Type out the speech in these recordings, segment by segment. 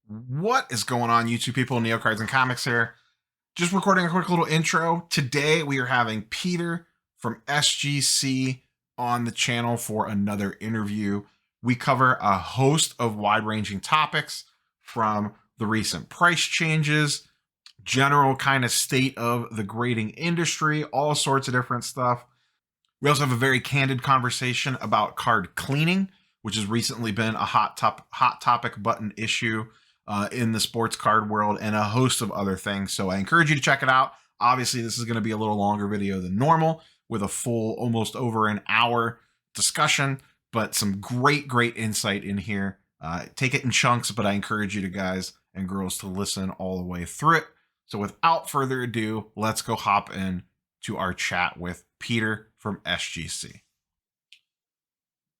What is going on, YouTube people? Neo Cards and Comics here. Just recording a quick little intro. Today we are having Peter from SGC on the channel for another interview. We cover a host of wide-ranging topics from the recent price changes, general kind of state of the grading industry, all sorts of different stuff. We also have a very candid conversation about card cleaning, which has recently been a hot topic button issue in the sports card world, and a host of other things. So I encourage you to check it out. Obviously, this is going to be a little longer video than normal with a full, almost over an hour discussion, but some great insight in here. Take it in chunks, but I encourage you to guys and girls to listen all the way through it. So without further ado, let's go hop in to our chat with Peter from SGC.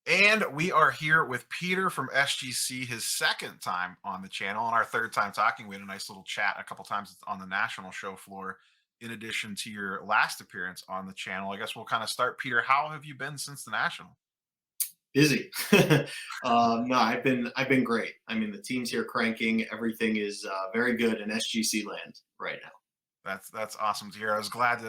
And we are here with Peter from SGC, his second time on the channel, and our third time talking. We had a nice little chat a couple times on the national show floor, in addition to your last appearance on the channel. I guess we'll kind of start. Peter, how have you been since the national? Busy. No, I've been great. I mean, the team's here cranking. Everything is very good in SGC land right now. That's awesome to hear. I was glad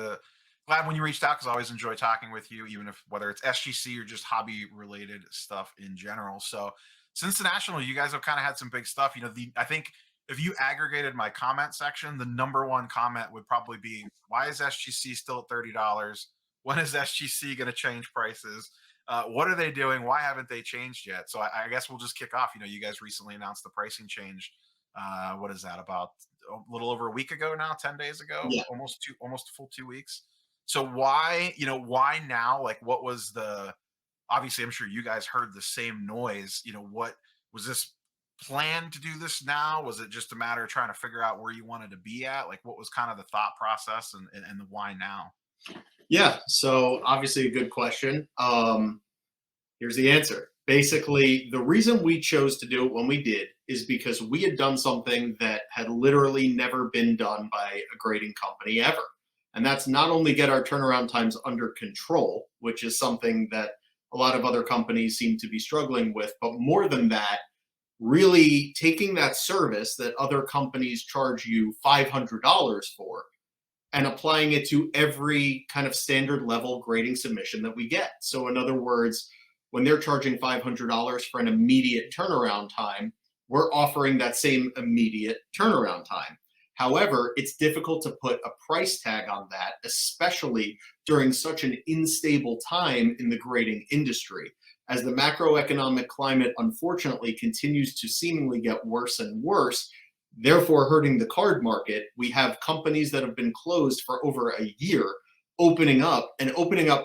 when you reached out, because I always enjoy talking with you, even if whether it's SGC or just hobby related stuff in general. So since the national, you guys have kind of had some big stuff. I think if you aggregated my comment section, the number one comment would probably be, why is SGC still at $30? When is SGC going to change prices? What are they doing? Why haven't they changed yet? So I guess we'll just kick off. You guys recently announced the pricing change. What is that, about a little over a week ago now, 10 days ago, Yeah. almost a full 2 weeks. So why now? Like, what was the, obviously I'm sure you guys heard the same noise. What was this plan to do this now? Was it just a matter of trying to figure out where you wanted to be at? Like, what was kind of the thought process and the why now? Yeah. So obviously a good question. Here's the answer. Basically, the reason we chose to do it when we did is because we had done something that had literally never been done by a grading company ever. And that's not only get our turnaround times under control, which is something that a lot of other companies seem to be struggling with, but more than that, really taking that service that other companies charge you $500 for and applying it to every kind of standard level grading submission that we get. So in other words, when they're charging $500 for an immediate turnaround time, we're offering that same immediate turnaround time. However, it's difficult to put a price tag on that, especially during such an unstable time in the grading industry. As the macroeconomic climate, unfortunately, continues to seemingly get worse and worse, therefore hurting the card market, we have companies that have been closed for over a year opening up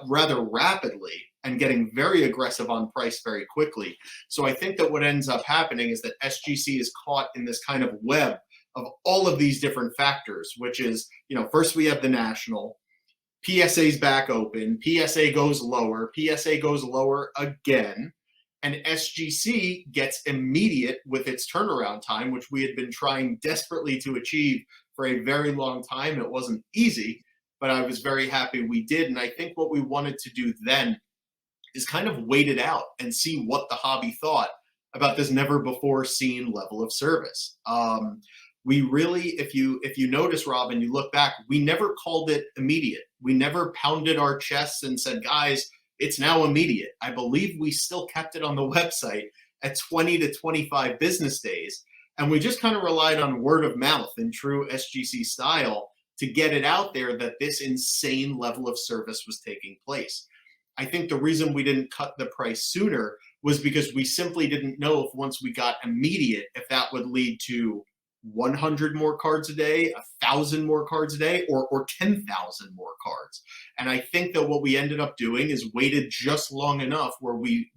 rather rapidly and getting very aggressive on price very quickly. So I think that what ends up happening is that SGC is caught in this kind of web of all of these different factors, which is, first we have the national, PSA's back open, PSA goes lower, PSA goes lower again, and SGC gets immediate with its turnaround time, which we had been trying desperately to achieve for a very long time. It wasn't easy, but I was very happy we did. And I think what we wanted to do then is kind of wait it out and see what the hobby thought about this never before seen level of service. We really, if you notice, Rob, and you look back, we never called it immediate. We never pounded our chests and said, guys, it's now immediate. I believe we still kept it on the website at 20 to 25 business days. And we just kind of relied on word of mouth in true SGC style to get it out there that this insane level of service was taking place. I think the reason we didn't cut the price sooner was because we simply didn't know if once we got immediate, if that would lead to 100 more cards a day, 1,000 more cards a day, or 10,000 more cards. And I think that what we ended up doing is waited just long enough where we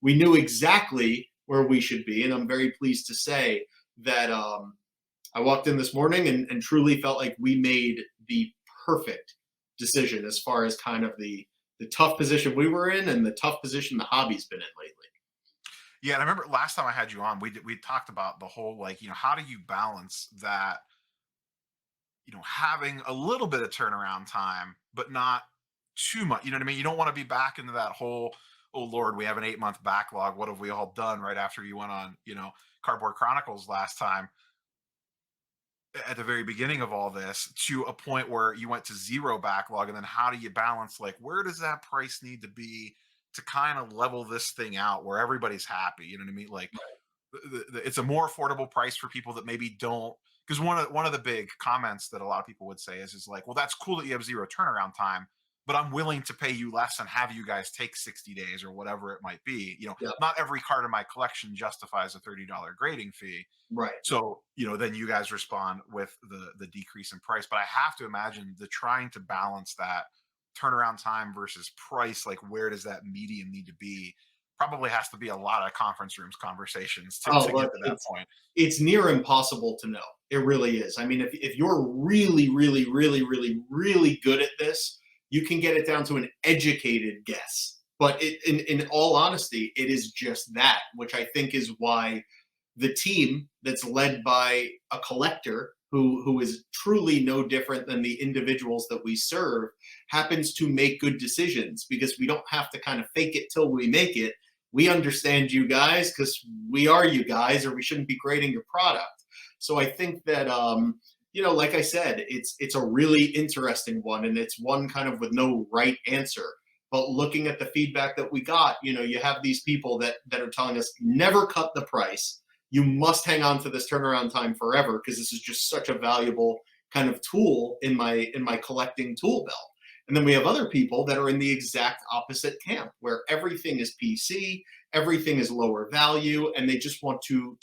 knew exactly where we should be. And I'm very pleased to say that I walked in this morning and truly felt like we made the perfect decision as far as kind of the tough position we were in and the tough position the hobby's been in lately. Yeah, and I remember last time I had you on, we talked about the whole, like, how do you balance that, having a little bit of turnaround time, but not too much. You know what I mean? You don't want to be back into that whole, oh Lord, we have an 8-month backlog. What have we all done right after you went on, Cardboard Chronicles last time at the very beginning of all this to a point where you went to zero backlog? And then how do you balance, like, where does that price need to be to kind of level this thing out where everybody's happy? You know what I mean? Like, it's a more affordable price for people that maybe don't, because one of the big comments that a lot of people would say is like, well, that's cool that you have zero turnaround time, but I'm willing to pay you less and have you guys take 60 days or whatever it might be. Yeah. Not every card in my collection justifies a $30 grading fee. Right. So, then you guys respond with the decrease in price. But I have to imagine the trying to balance that turnaround time versus price, like where does that medium need to be? Probably has to be a lot of conference rooms conversations to Oh, get look, to that point. it's near impossible to know. It really is. I mean, if you're really, really, really, really, really good at this, you can get it down to an educated guess. But in all honesty, it is just that, which I think is why the team that's led by a collector who is truly no different than the individuals that we serve happens to make good decisions, because we don't have to kind of fake it till we make it. We understand you guys because we are you guys, or we shouldn't be grading your product. So I think that like I said, it's a really interesting one, and it's one kind of with no right answer. But looking at the feedback that we got, you have these people that are telling us never cut the price. You must hang on to this turnaround time forever, because this is just such a valuable kind of tool in my collecting tool belt. And then we have other people that are in the exact opposite camp, where everything is PC, everything is lower value, and they just want to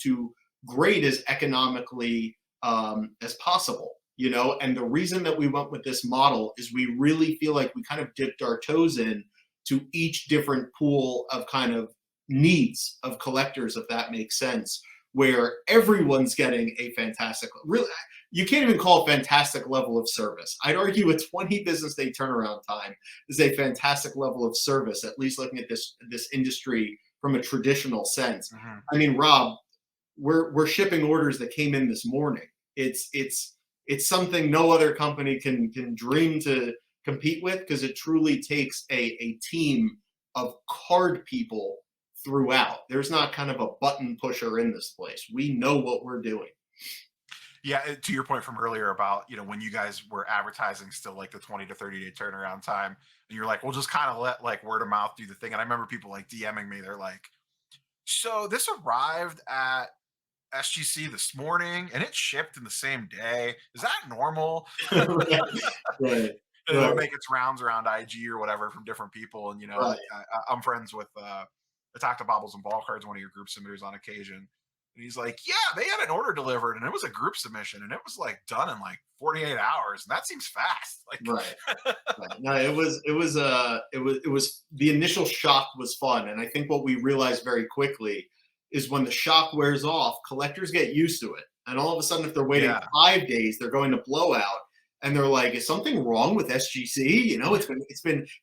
grade as economically as possible. And the reason that we went with this model is we really feel like we kind of dipped our toes in to each different pool of kind of needs of collectors, if that makes sense, where everyone's getting a fantastic, really, you can't even call it fantastic level of service. I'd argue a 20 business day turnaround time is a fantastic level of service, at least looking at this industry from a traditional sense. Mhm. I mean, Rob, we're shipping orders that came in this morning. It's something no other company can dream to compete with, because it truly takes a team of card people throughout. There's not kind of a button pusher in this place. We know what we're doing. Yeah, to your point from earlier about, when you guys were advertising still like the 20 to 30 day turnaround time, and you're like, we'll just kind of let like word of mouth do the thing. And I remember people like DMing me, they're like, so this arrived at SGC this morning and it shipped in the same day. Is that normal? Right. And Right. it'll make its rounds around IG or whatever from different people. And, Right. I'm friends with, I talked to Bobbles and Ball Cards, one of your group submitters, on occasion. And he's like, yeah, they had an order delivered and it was a group submission and it was like done in like 48 hours. And that seems fast. Like, Right. Right. No, it was the initial shock was fun. And I think what we realized very quickly is when the shock wears off, collectors get used to it. And all of a sudden, if they're waiting yeah. 5 days, they're going to blowout. And they're like, is something wrong with SGC? It's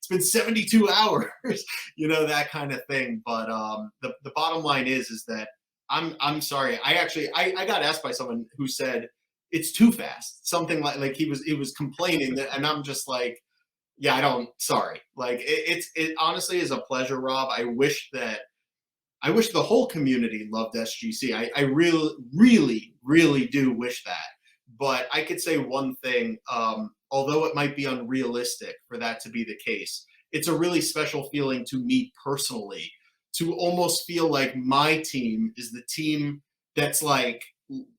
been 72 hours, that kind of thing. But the bottom line is that I'm sorry. I got asked by someone who said it's too fast. Something like he was complaining that, and I'm just like, yeah, sorry. Like it honestly is a pleasure, Rob. I wish the whole community loved SGC. I really, really, really do wish that. But I could say one thing, although it might be unrealistic for that to be the case, it's a really special feeling to me personally, to almost feel like my team is the team that's like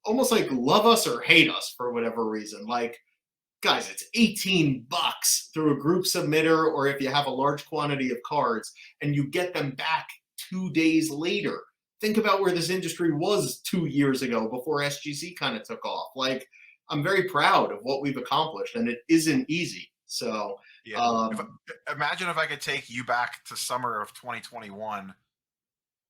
almost like love us or hate us for whatever reason. Like, guys, it's $18 through a group submitter, or if you have a large quantity of cards and you get them back 2 days later. Think about where this industry was 2 years ago before SGC kind of took off. Like, I'm very proud of what we've accomplished, and it isn't easy. So, Yeah. Imagine if I could take you back to summer of 2021,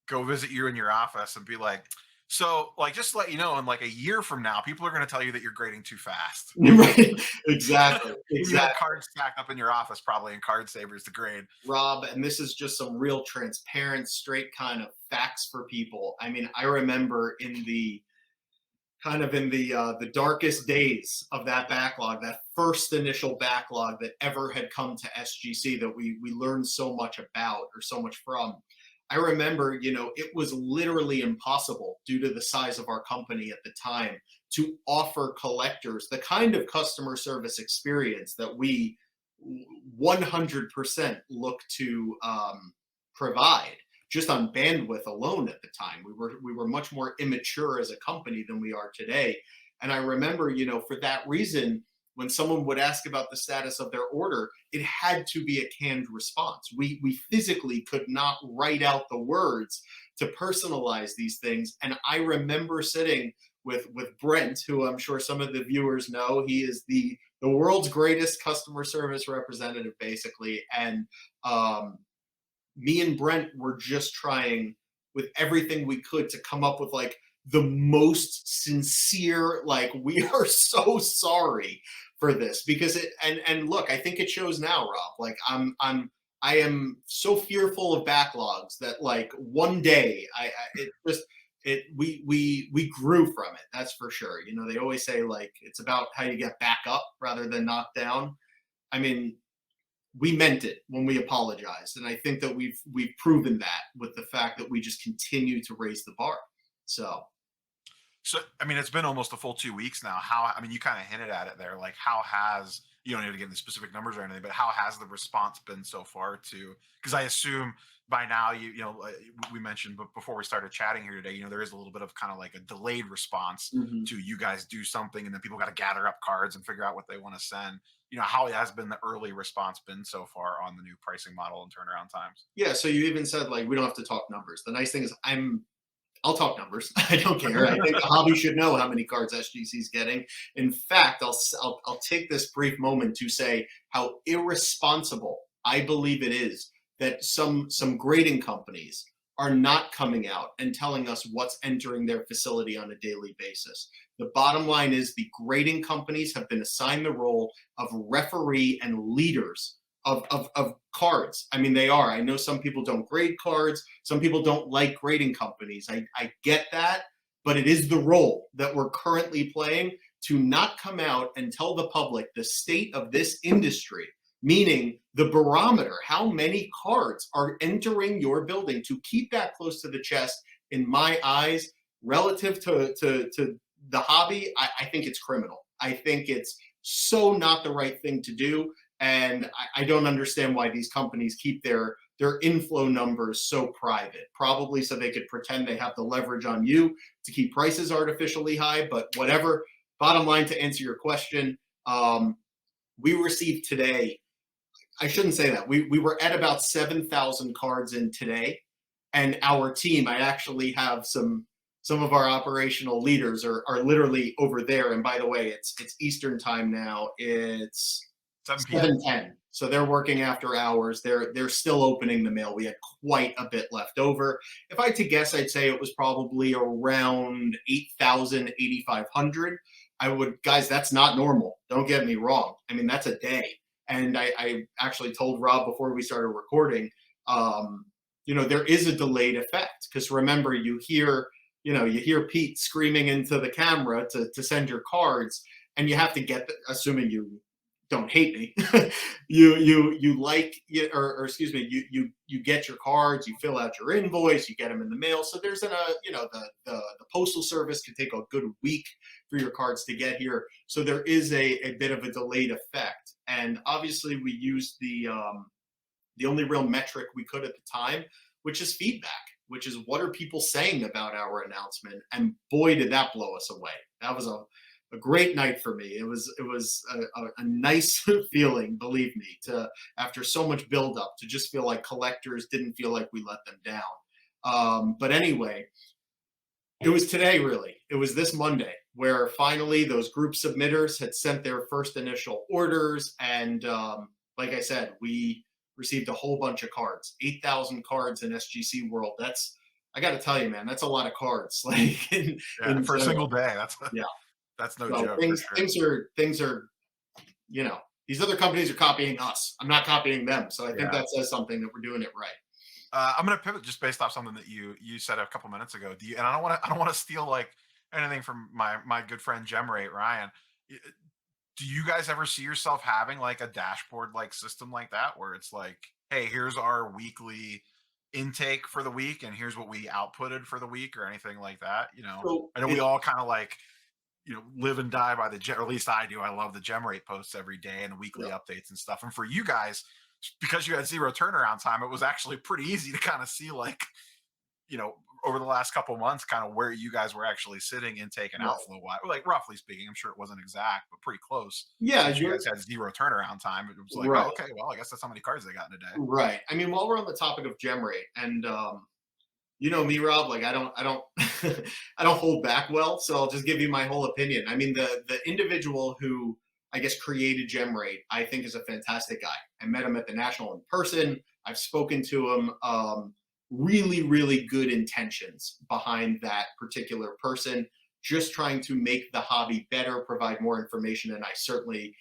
go visit you in your office and be like, so like, just to let you know, in like a year from now, people are going to tell you that you're grading too fast. right, exactly, You have exactly. cards stacked up in your office, probably in card savers to grade. Rob, and this is just some real transparent, straight kind of facts for people. I mean, I remember in the kind of in the darkest days of that backlog, that first initial backlog that ever had come to SGC that we learned so much about or so much from. I remember, it was literally impossible due to the size of our company at the time to offer collectors the kind of customer service experience that we 100% look to provide just on bandwidth alone at the time. We were much more immature as a company than we are today. And I remember, for that reason, when someone would ask about the status of their order, it had to be a canned response. We physically could not write out the words to personalize these things. And I remember sitting with Brent, who I'm sure some of the viewers know. He is the world's greatest customer service representative, basically. And me and Brent were just trying with everything we could to come up with like the most sincere, like, we are so sorry for this, because and look, I think it shows now, Rob. Like, I am so fearful of backlogs that, like, one day we grew from it. That's for sure. They always say, like, it's about how you get back up rather than knocked down. I mean, we meant it when we apologized, and I think that we've proven that with the fact that we just continue to raise the bar. So I mean, it's been almost a full 2 weeks now. How, I mean, you kind of hinted at it there. Like, how has, you don't need to get into specific numbers or anything, but how has the response been so far to, because I assume by now, we mentioned, but before we started chatting here today, there is a little bit of kind of like a delayed response mhm. to you guys do something and then people got to gather up cards and figure out what they want to send. How has been the early response been so far on the new pricing model and turnaround times? Yeah, so you even said, like, we don't have to talk numbers. The nice thing is I'll talk numbers. I don't care. I think the hobby should know how many cards SGC is getting. In fact, I'll take this brief moment to say how irresponsible I believe it is that some grading companies are not coming out and telling us what's entering their facility on a daily basis. The bottom line is the grading companies have been assigned the role of referee and leaders of cards. I mean, they are. I know some people don't grade cards. Some people don't like grading companies. I get that, but it is the role that we're currently playing to not come out and tell the public the state of this industry, meaning the barometer, how many cards are entering your building, to keep that close to the chest. In my eyes, relative to the hobby, I think it's criminal. I think it's so not the right thing to do. And I don't understand why these companies keep their inflow numbers so private, probably so they could pretend they have the leverage on you to keep prices artificially high, but whatever. Bottom line, to answer your question, we received today, I shouldn't say that. We were at about 7,000 cards in today. And our team, I actually have some of our operational leaders are literally over there. And by the way, it's Eastern time now. It's 7 p.m. 7:10. So they're working after hours. They're still opening the mail. We had quite a bit left over. If I had to guess, I'd say it was probably around 8,000, 8,500. Guys, that's not normal. Don't get me wrong. I mean, that's a day. And I actually told Rob before we started recording, there is a delayed effect, because remember, you hear Pete screaming into the camera to send your cards, and you have to get, assuming you don't hate me, you like, or excuse me, you get your cards, you fill out your invoice, you get them in the mail. So there's the postal service can take a good week for your cards to get here. So there is a bit of a delayed effect. And obviously we used the only real metric we could at the time, which is feedback, which is what are people saying about our announcement. And boy, did that blow us away. That was a great night for me. It was a nice feeling, believe me, to, after so much buildup, to just feel like collectors didn't feel like we let them down. But anyway, it was today, really. It was this Monday where finally those group submitters had sent their first initial orders. And like I said, we received a whole bunch of cards, 8,000 cards in SGC world. I got to tell you, man, that's a lot of cards. Like For a single day, yeah. that's no So joke. things are, these other companies are copying us. I'm not copying them. So I think that says something that we're doing it right. I'm going to pivot just based off something that you said a couple minutes ago. And I don't want to steal like anything from my good friend Gemrate Ryan. Do you guys ever see yourself having like a dashboard like system like that where it's like, hey, here's our weekly intake for the week and here's what we outputted for the week or anything like that? So I know we it's all kind of like, live and die by or at least I do. I love the Gemrate posts every day and the weekly yeah. updates and stuff. And for you guys, because you had zero turnaround time, it was actually pretty easy to kind of see like, you know, over the last couple months, kind of where you guys were actually sitting intake and Right. outflow wise, like roughly speaking. I'm sure it wasn't exact, but pretty close. Yeah, Since you you're guys had zero turnaround time, it was like, oh, right. okay, well, I guess that's how many cards they got in a day. Right. I mean, while we're on the topic of gem rate, and you know me, Rob, like I don't I don't hold back well, so I'll just give you my whole opinion. I mean, the individual who I guess created gem rate, I think is a fantastic guy. I met him at the national in person. I've spoken to him. Really, really good intentions behind that particular person. Just trying to make the hobby better, provide more information, and I certainly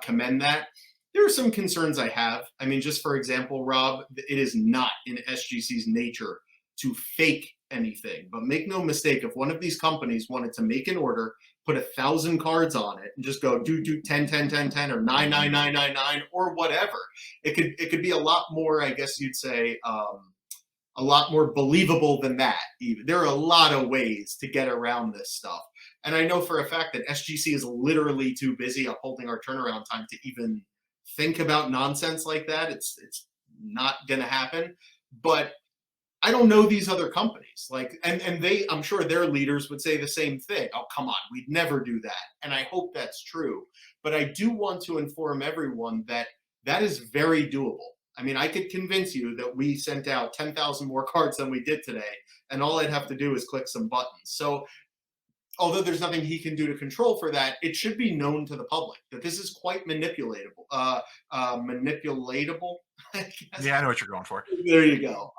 commend that. There are some concerns I have. I mean, just for example, Rob, it is not in SGC's nature to fake anything. But make no mistake, if one of these companies wanted to make an order, put 1,000 cards on it, and just go do 10 10 10 10 or 9 9 9 9 9 or whatever, it could be a lot more. I guess you'd say. A lot more believable than that. Even there are a lot of ways to get around this stuff, and I know for a fact that SGC is literally too busy upholding our turnaround time to even think about nonsense like that. It's not going to happen. But I don't know these other companies. Like, and they, I'm sure their leaders would say the same thing. Oh, come on, we'd never do that. And I hope that's true. But I do want to inform everyone that that is very doable. I mean, I could convince you that we sent out 10,000 more cards than we did today, and all I'd have to do is click some buttons. So, although there's nothing he can do to control for that, it should be known to the public that this is quite manipulatable. Manipulatable, I guess. Yeah, I know what you're going for. There you go.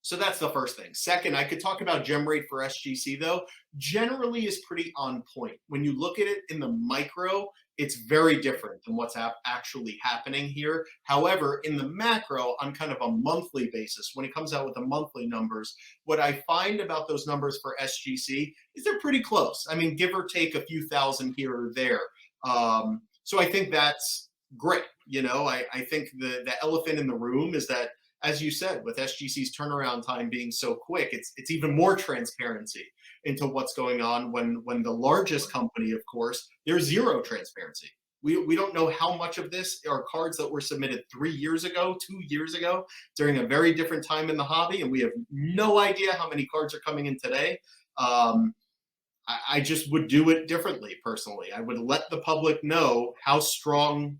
So that's the first thing. Second, I could talk about gem rate for SGC though. Generally is pretty on point. When you look at it in the micro, it's very different than what's actually happening here. However, in the macro, on kind of a monthly basis, when it comes out with the monthly numbers, what I find about those numbers for SGC is they're pretty close. I mean, give or take a few thousand here or there. So I think that's great. I think the elephant in the room is that, as you said, with SGC's turnaround time being so quick, it's even more transparency into what's going on. When the largest company, of course, there's zero transparency. We don't know how much of this are cards that were submitted 3 years ago, 2 years ago, during a very different time in the hobby, and we have no idea how many cards are coming in today. I just would do it differently personally. I would let the public know how strong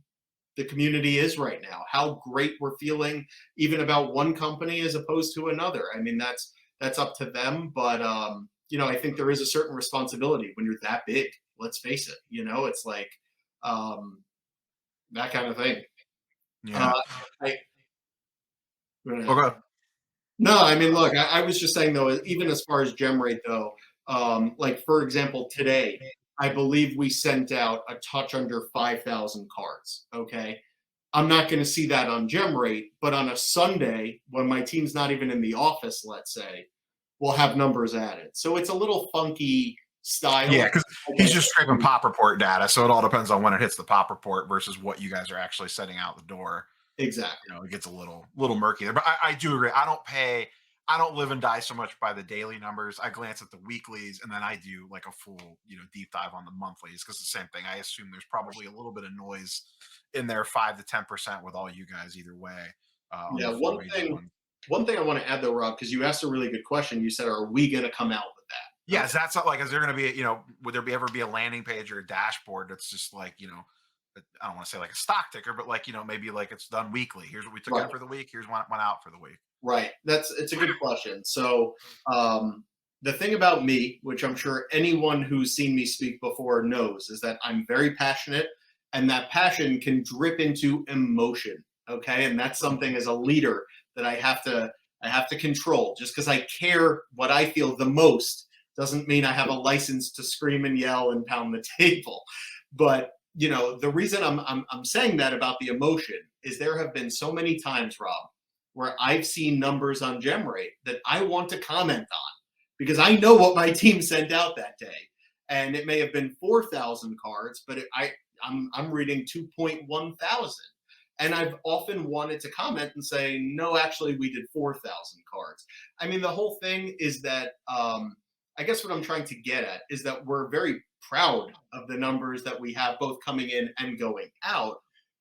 the community is right now, how great we're feeling even about one company as opposed to another. I mean, that's up to them, but I think there is a certain responsibility when you're that big. Let's face it, it's like that kind of thing. Yeah. Uh, I, Okay. no, I mean, look, I was just saying though, even as far as gem rate though, like for example, today, I believe we sent out a touch under 5,000 cards. Okay. I'm not going to see that on gem rate, but on a Sunday when my team's not even in the office, let's say, we'll have numbers added. So it's a little funky style. Yeah, because he's just scraping pop report data, so it all depends on when it hits the pop report versus what you guys are actually sending out the door. Exactly. It gets a little murky there. But I do agree. I don't live and die so much by the daily numbers. I glance at the weeklies and then I do like a full, deep dive on the monthlies because the same thing. I assume there's probably a little bit of noise in there, 5 to 10% with all you guys either way. On Yeah. the four ways one. One thing I want to add though, Rob, because you asked a really good question. You said, "Are we going to come out with that?" Yes, that's not like, is there going to be, would there ever be a landing page or a dashboard that's just like, I don't want to say like a stock ticker, but like, maybe like it's done weekly. Here's what we took in Right. for the week. Here's what went out for the week. Right. It's a good question. So the thing about me, which I'm sure anyone who's seen me speak before knows, is that I'm very passionate, and that passion can drip into emotion. Okay, and that's something as a leader that I have to control. Just because I care what I feel the most doesn't mean I have a license to scream and yell and pound the table. But the reason I'm saying that about the emotion is there have been so many times, Rob, where I've seen numbers on gem rate that I want to comment on. because I know what my team sent out that day, and it may have been 4,000 cards, but I'm reading 2.1 thousand. And I've often wanted to comment and say, no, actually, we did 4,000 cards. I mean, the whole thing is that I guess what I'm trying to get at is that we're very proud of the numbers that we have both coming in and going out.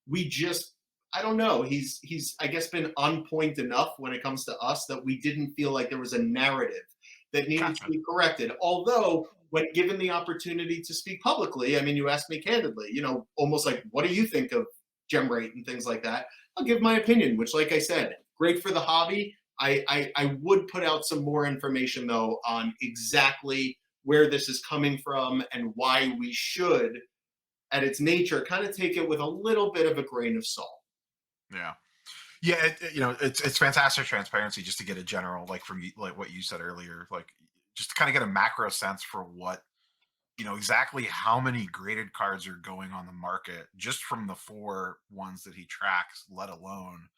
We just, I don't know, he's I guess been on point enough when it comes to us that we didn't feel like there was a narrative that needed to Gotcha. be corrected. Although when given the opportunity to speak publicly, I mean, you asked me candidly, almost like, what do you think of gem rate and things like that? I'll give my opinion, which, like I said, great for the hobby. I would put out some more information though on exactly where this is coming from and why we should, at its nature, kind of take it with a little bit of a grain of salt. Yeah. Yeah, it's fantastic transparency just to get a general, like from like what you said earlier, like just to kind of get a macro sense for what exactly how many graded cards are going on the market just from the four ones that he tracks, let alone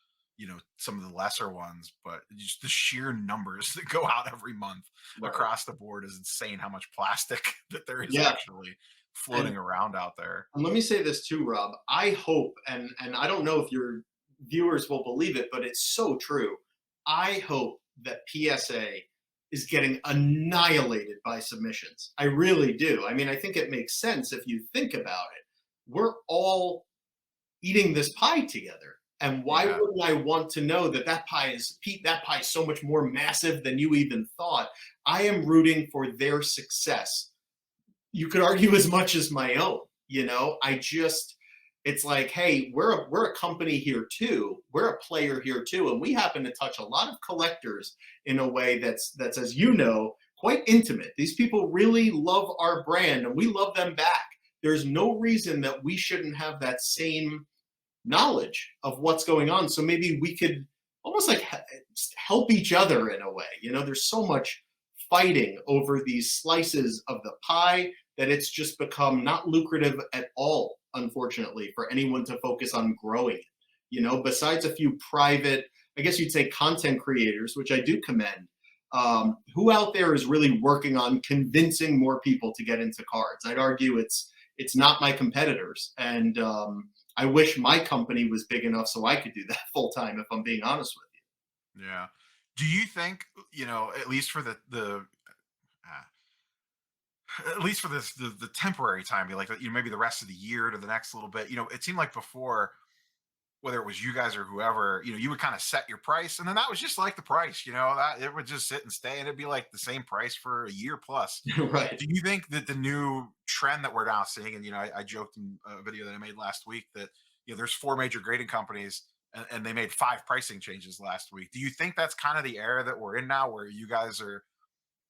some of the lesser ones. But just the sheer numbers that go out every month Right. across the board is insane. How much plastic that there is Yeah. actually And floating around out there. let me say this too, Rob. I hope, and I don't know if your viewers will believe it, but it's so true. I hope that PSA is getting annihilated by submissions. I really do. I mean, I think it makes sense if you think about it. We're all eating this pie together. And why Yeah. wouldn't I want to know that that pie is, Pete, that pie is so much more massive than you even thought? I am rooting for their success. You could argue as much as my own. I just, it's like, hey, we're a company here too. We're a player here too, and we happen to touch a lot of collectors in a way that's as quite intimate. These people really love our brand, and we love them back. There's no reason that we shouldn't have that same knowledge of what's going on. So maybe we could almost like help each other in a way. There's so much fighting over these slices of the pie that it's just become not lucrative at all, unfortunately, for anyone to focus on growing it. Besides a few private, I guess you'd say, content creators, which I do commend, who out there is really working on convincing more people to get into cards? I'd argue it's not my competitors, and I wish my company was big enough so I could do that full time, if I'm being honest with Yeah. Do you think, at least for at least for the temporary time, be like maybe the rest of the year to the next little bit, it seemed like before, whether it was you guys or whoever, you would kind of set your price, and then that was just like the price, that it would just sit and stay, and it'd be like the same price for a year plus. you. Right. Do you think that the new trend that we're now seeing, and I joked in a video that I made last week that there's four major grading companies, and they made five pricing changes last week. Do you think that's kind of the era that we're in now, where you guys are,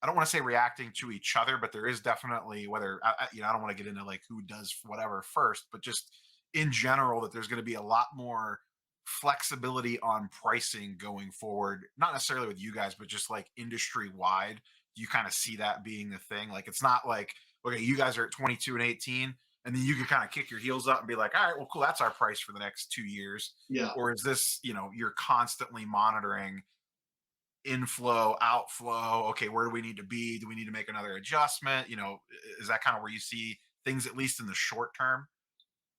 I don't want to say reacting to each other, but there is definitely, whether I don't want to get into like who does whatever first, but just in general, that there's going to be a lot more flexibility on pricing going forward, not necessarily with you guys, but just like industry wide. Do you kind of see that being the thing? Like, it's not like, okay, you guys are at 22 and 18, and then you can kind of kick your heels up and be like, all right, well, cool, that's our price for the next 2 years. Yeah. Or is this, you're constantly monitoring inflow, outflow? Okay, where do we need to be? Do we need to make another adjustment? Is that kind of where you see things, at least in the short term?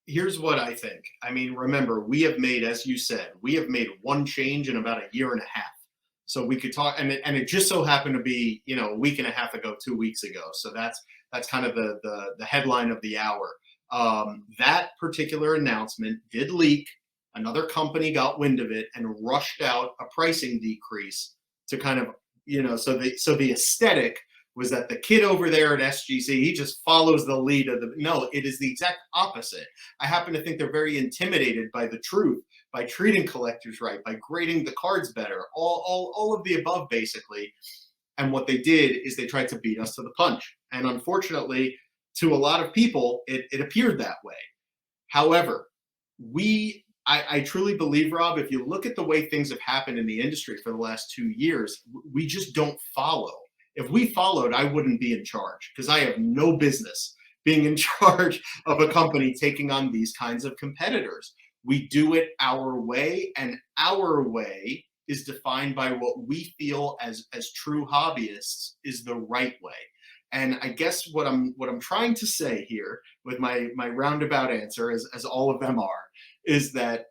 Here's what I think. I mean, remember, we have made, as you said, we have made one change in about a year and a half. So we could talk, and it just so happened to be, a week and a half ago, 2 weeks ago. So that's kind of the headline of the hour. That particular announcement did leak. Another company got wind of it and rushed out a pricing decrease to kind of, so the aesthetic was that the kid over there at SGC, he just follows the lead of the, no, it is the exact opposite. I happen to think they're very intimidated by the truth, by treating collectors right, by grading the cards better, all of the above, basically. And what they did is they tried to beat us to the punch. And unfortunately, to a lot of people, it appeared that way. However, I truly believe, Rob, if you look at the way things have happened in the industry for the last 2 years, we just don't follow. If we followed, I wouldn't be in charge, because I have no business being in charge of a company taking on these kinds of competitors. We do it our way, and our way is defined by what we feel as true hobbyists is the right way. And I guess what I'm trying to say here with my roundabout answer, as all of them are, is that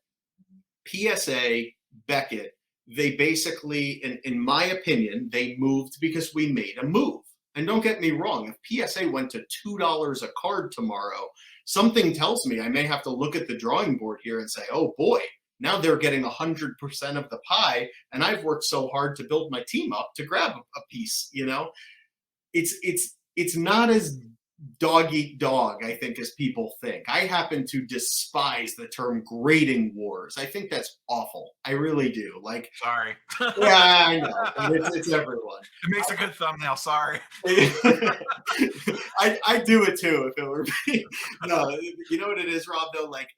PSA, Beckett, they basically, in my opinion, they moved because we made a move. And don't get me wrong, if PSA went to $2 a card tomorrow, something tells me I may have to look at the drawing board here and say, oh boy, now they're getting 100% of the pie, and I've worked so hard to build my team up to grab a piece. It's not as dog eat dog, I think, as people think. I happen to despise the term grading wars. I think that's awful. I really do. Like, Sorry. yeah, I know. But it's everyone. It makes a good thumbnail. Sorry. I do it too if it were me. No, you know what it is, Rob, though? Like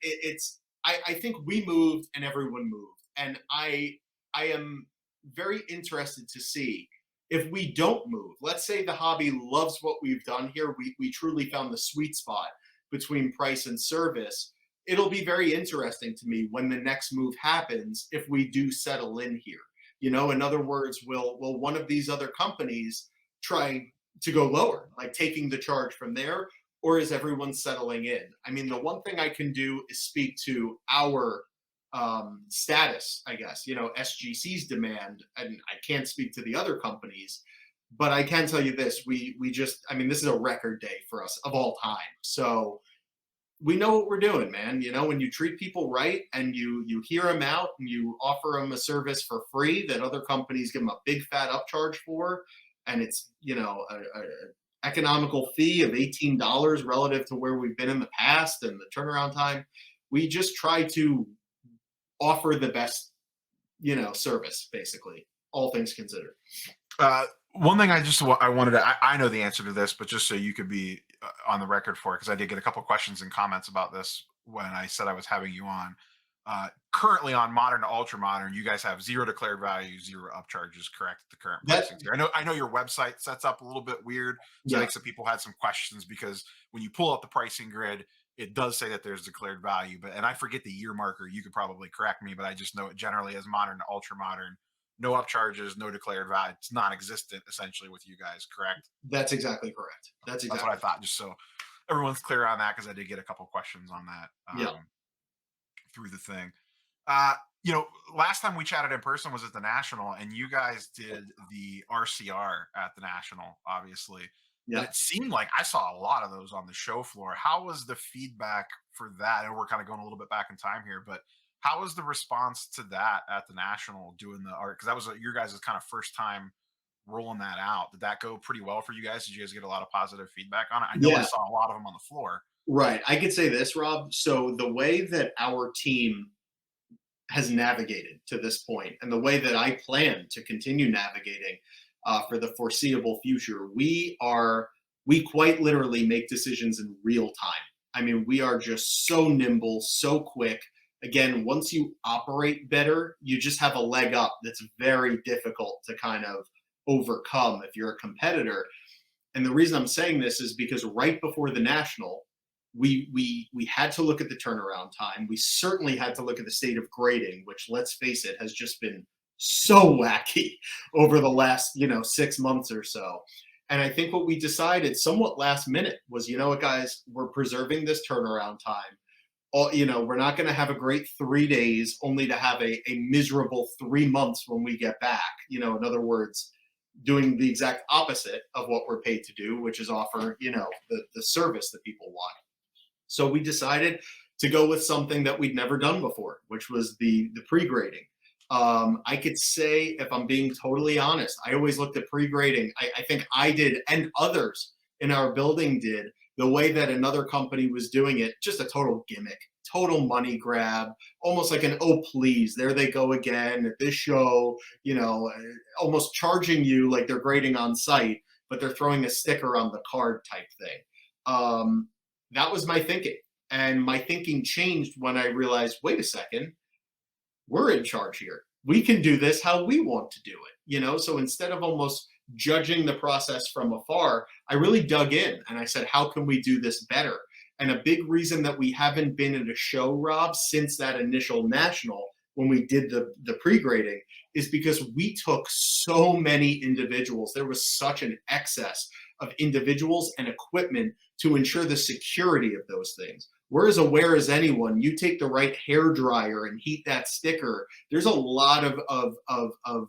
I think we moved and everyone moved. And I am very interested to see if we don't move. Let's say the hobby loves what we've done here. We truly found the sweet spot between price and service. It'll be very interesting to me when the next move happens if we do settle in here. In other words, will one of these other companies try to go lower, like taking the charge from there, or is everyone settling in? I mean, the one thing I can do is speak to our status, I guess, SGC's demand, and I can't speak to the other companies, but I can tell you this: we just, I mean, this is a record day for us of all time. So we know what we're doing, man. When you treat people right and you hear them out and you offer them a service for free that other companies give them a big fat upcharge for, and it's a economical fee of $18 relative to where we've been in the past and the turnaround time, we just try to offer the best, service, basically, all things considered. One thing I wanted to, I know the answer to this, but just so you could be on the record for it, because I did get a couple questions and comments about this when I said I was having you on. Currently on modern to ultra modern, you guys have 0 declared value, 0 upcharges, correct? The current pricing here. I know your website sets up a little bit weird. So I think some people had some questions because when you pull up the pricing grid, it does say that there's declared value, and I forget the year marker. You could probably correct me, but I just know it generally as modern to ultra modern. No upcharges, no declared value. It's non-existent essentially with you guys, correct? That's exactly correct. That's what I thought. Just so everyone's clear on that, because I did get a couple questions on that through the thing. Last time we chatted in person was at the National, and you guys did the RCR at the National, obviously. Yeah. And it seemed like I saw a lot of those on the show floor. How was the feedback for that? And we're kind of going a little bit back in time here, but how was the response to that at the National doing the art? Because that was your guys' kind of first time rolling that out. Did that go pretty well for you guys? Did you guys get a lot of positive feedback on it? I know I saw a lot of them on the floor. Right. I could say this, Rob. So the way that our team has navigated to this point, and the way that I plan to continue navigating for the foreseeable future, we quite literally make decisions in real time. I mean, we are just so nimble, so quick. Again, once you operate better, you just have a leg up that's very difficult to kind of overcome if you're a competitor. And the reason I'm saying this is because right before the National, we had to look at the turnaround time. We certainly had to look at the state of grading, which, let's face it, has just been so wacky over the last 6 months or so. And I think what we decided somewhat last minute was, you know what, guys, we're preserving this turnaround time. We're not going to have a great 3 days only to have a miserable 3 months when we get back. In other words, doing the exact opposite of what we're paid to do, which is offer, the service that people want. So we decided to go with something that we'd never done before, which was the pre-grading. I could say, if I'm being totally honest, I always looked at pre-grading. I think I did, and others in our building did, the way that another company was doing it, just a total gimmick, total money grab, almost like an, oh, please, there they go again at this show, almost charging you like they're grading on site, but they're throwing a sticker on the card type thing. That was my thinking. And my thinking changed when I realized, wait a second, we're in charge here. We can do this how we want to do it, So instead of almost judging the process from afar, I really dug in and I said, how can we do this better? And a big reason that we haven't been at a show, Rob, since that initial National when we did the pre-grading is because we took so many individuals. There was such an excess of individuals and equipment to ensure the security of those things. We're as aware as anyone. You take the right hair dryer and heat that sticker. There's a lot of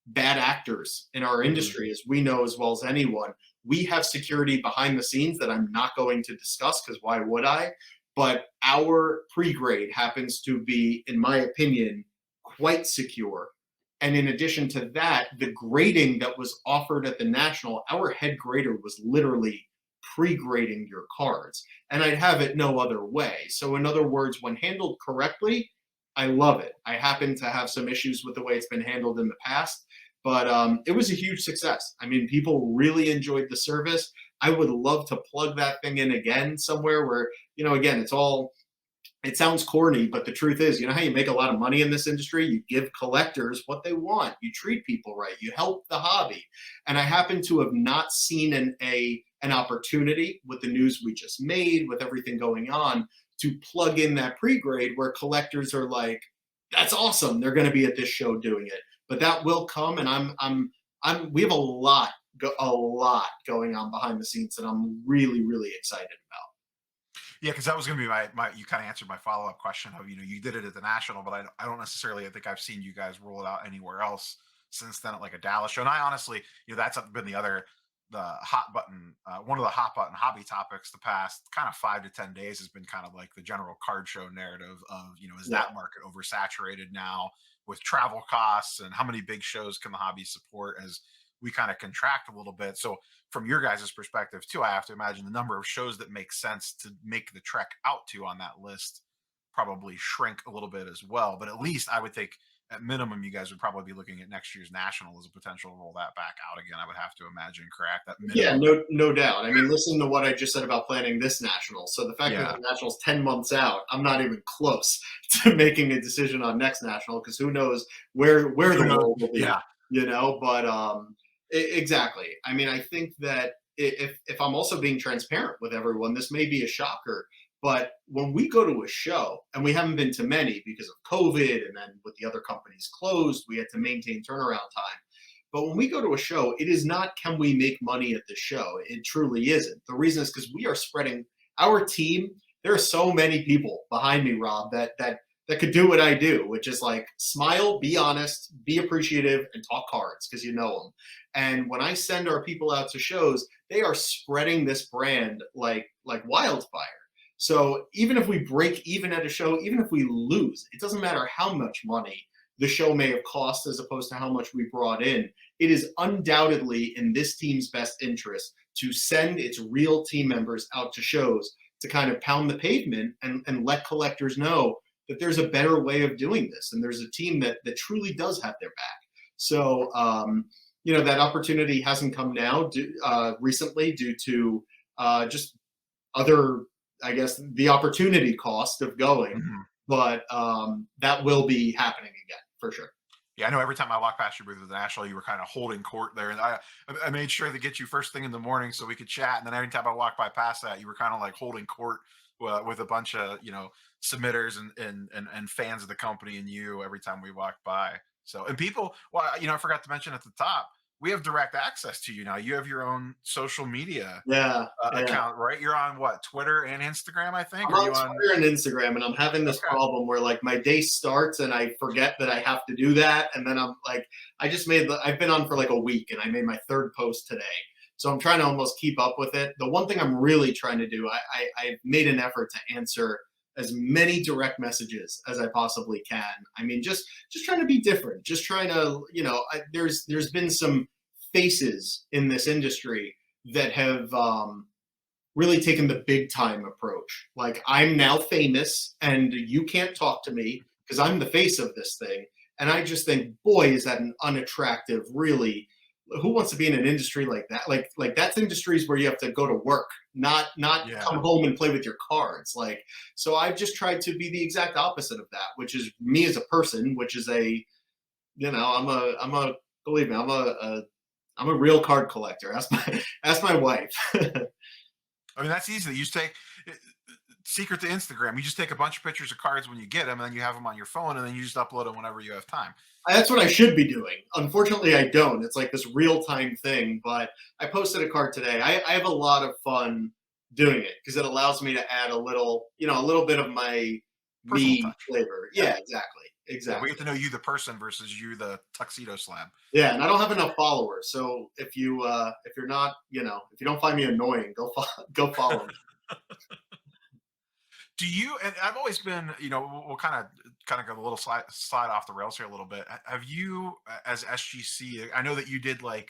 bad actors in our industry, as we know as well as anyone. We have security behind the scenes that I'm not going to discuss because why would I? But our pre-grade happens to be, in my opinion, quite secure. And in addition to that, the grading that was offered at the National, our head grader was literally pre-grading your cards. And I'd have it no other way. So in other words, when handled correctly, I love it. I happen to have some issues with the way it's been handled in the past, but it was a huge success. I mean, people really enjoyed the service. I would love to plug that thing in again somewhere where, again, it sounds corny, but the truth is, how you make a lot of money in this industry? You give collectors what they want. You treat people right. You help the hobby. And I happen to have not seen an opportunity with the news we just made, with everything going on, to plug in that pre-grade where collectors are like, that's awesome. They're going to be at this show doing it. But that will come, and we have a lot going on behind the scenes that I'm really, really excited about. Yeah, because that was going to be my. You kind of answered my follow up question of you did it at the National, but I don't necessarily think I've seen you guys roll it out anywhere else since then at like a Dallas show. And I honestly, that's been the hot button, one of the hot button hobby topics the past kind of 5 to 10 days has been kind of like the general card show narrative of is that market oversaturated now with travel costs, and how many big shows can the hobby support as we kind of contract a little bit. So from your guys' perspective too, I have to imagine the number of shows that make sense to make the trek out to on that list probably shrink a little bit as well. But at least I would think at minimum, you guys would probably be looking at next year's National as a potential to roll that back out again. I would have to imagine, correct? That minimum. Yeah, no doubt. I mean, listen to what I just said about planning this National. So the fact that the National's 10 months out, I'm not even close to making a decision on next National, because who knows where the world will be. Yeah. But exactly. I mean, I think that if I'm also being transparent with everyone, this may be a shocker, but when we go to a show, and we haven't been to many because of COVID, and then with the other companies closed, we had to maintain turnaround time. But when we go to a show, it is not, can we make money at the show? It truly isn't. The reason is because we are spreading our team. There are so many people behind me, Rob, that could do what I do, which is like smile, be honest, be appreciative, and talk cards because you know them. And when I send our people out to shows, they are spreading this brand like wildfire. So even if we break even at a show, even if we lose, it doesn't matter how much money the show may have cost as opposed to how much we brought in. It is undoubtedly in this team's best interest to send its real team members out to shows to kind of pound the pavement and let collectors know that there's a better way of doing this. And there's a team that truly does have their back. So, that opportunity hasn't come now recently due to just other, I guess, the opportunity cost of going. Mm-hmm. But that will be happening again for sure. Yeah, I know every time I walk past your booth at the National, you were kind of holding court there. And I made sure to get you first thing in the morning so we could chat. And then every time I walked by past that, you were kind of like holding court with a bunch of, submitters and fans of the company and you every time we walked by. So, and people, I forgot to mention at the top, we have direct access to you now. You have your own social media account, right? You're on what, Twitter and Instagram, I think? I'm on Twitter and Instagram, and I'm having this problem where like my day starts and I forget that I have to do that. And then I'm like, I've been on for like a week and I made my third post today. So I'm trying to almost keep up with it. The one thing I'm really trying to do, I've made an effort to answer as many direct messages as I possibly can. I mean, just trying to be different, just trying to, there's been some faces in this industry that have really taken the big time approach. Like, I'm now famous and you can't talk to me because I'm the face of this thing. And I just think, boy, is that an unattractive, really. Who wants to be in an industry like that? Like that's industries where you have to go to work, not come home and play with your cards. Like, so I've just tried to be the exact opposite of that, which is me as a person, which is believe me, I'm a real card collector. Ask my wife. I mean, that's easy. You say secret to Instagram. You just take a bunch of pictures of cards when you get them, and then you have them on your phone, and then you just upload them whenever you have time. That's what I should be doing. Unfortunately, I don't. It's like this real time thing. But I posted a card today. I have a lot of fun doing it because it allows me to add a little, a little bit of my Personal me touch. flavor. Yeah. Yeah, exactly, Yeah, we get exactly. to know you, the person, versus you, the tuxedo slab. Yeah, and I don't have enough followers. So if you're not, if you don't find me annoying, go follow me. Do you? And I've always been, we'll kind of go a little slide off the rails here a little bit. Have you, as SGC? I know that you did like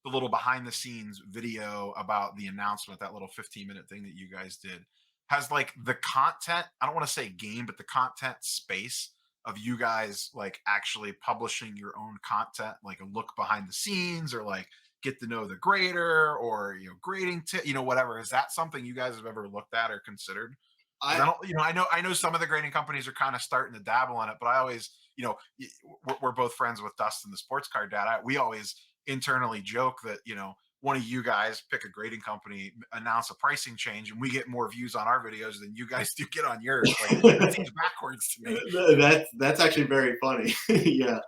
the little behind the scenes video about the announcement, that little 15-minute thing that you guys did. Has like the content? I don't want to say game, but the content space of you guys like actually publishing your own content, like a look behind the scenes, or like get to know the grader, or grading whatever. Is that something you guys have ever looked at or considered? Because I I don't, I know some of the grading companies are kind of starting to dabble in it, but I always, we're both friends with Dustin, the sports card dad. We always internally joke that, one of you guys pick a grading company, announce a pricing change, and we get more views on our videos than you guys do get on yours. Like, that seems backwards to me. that's actually very funny. Yeah.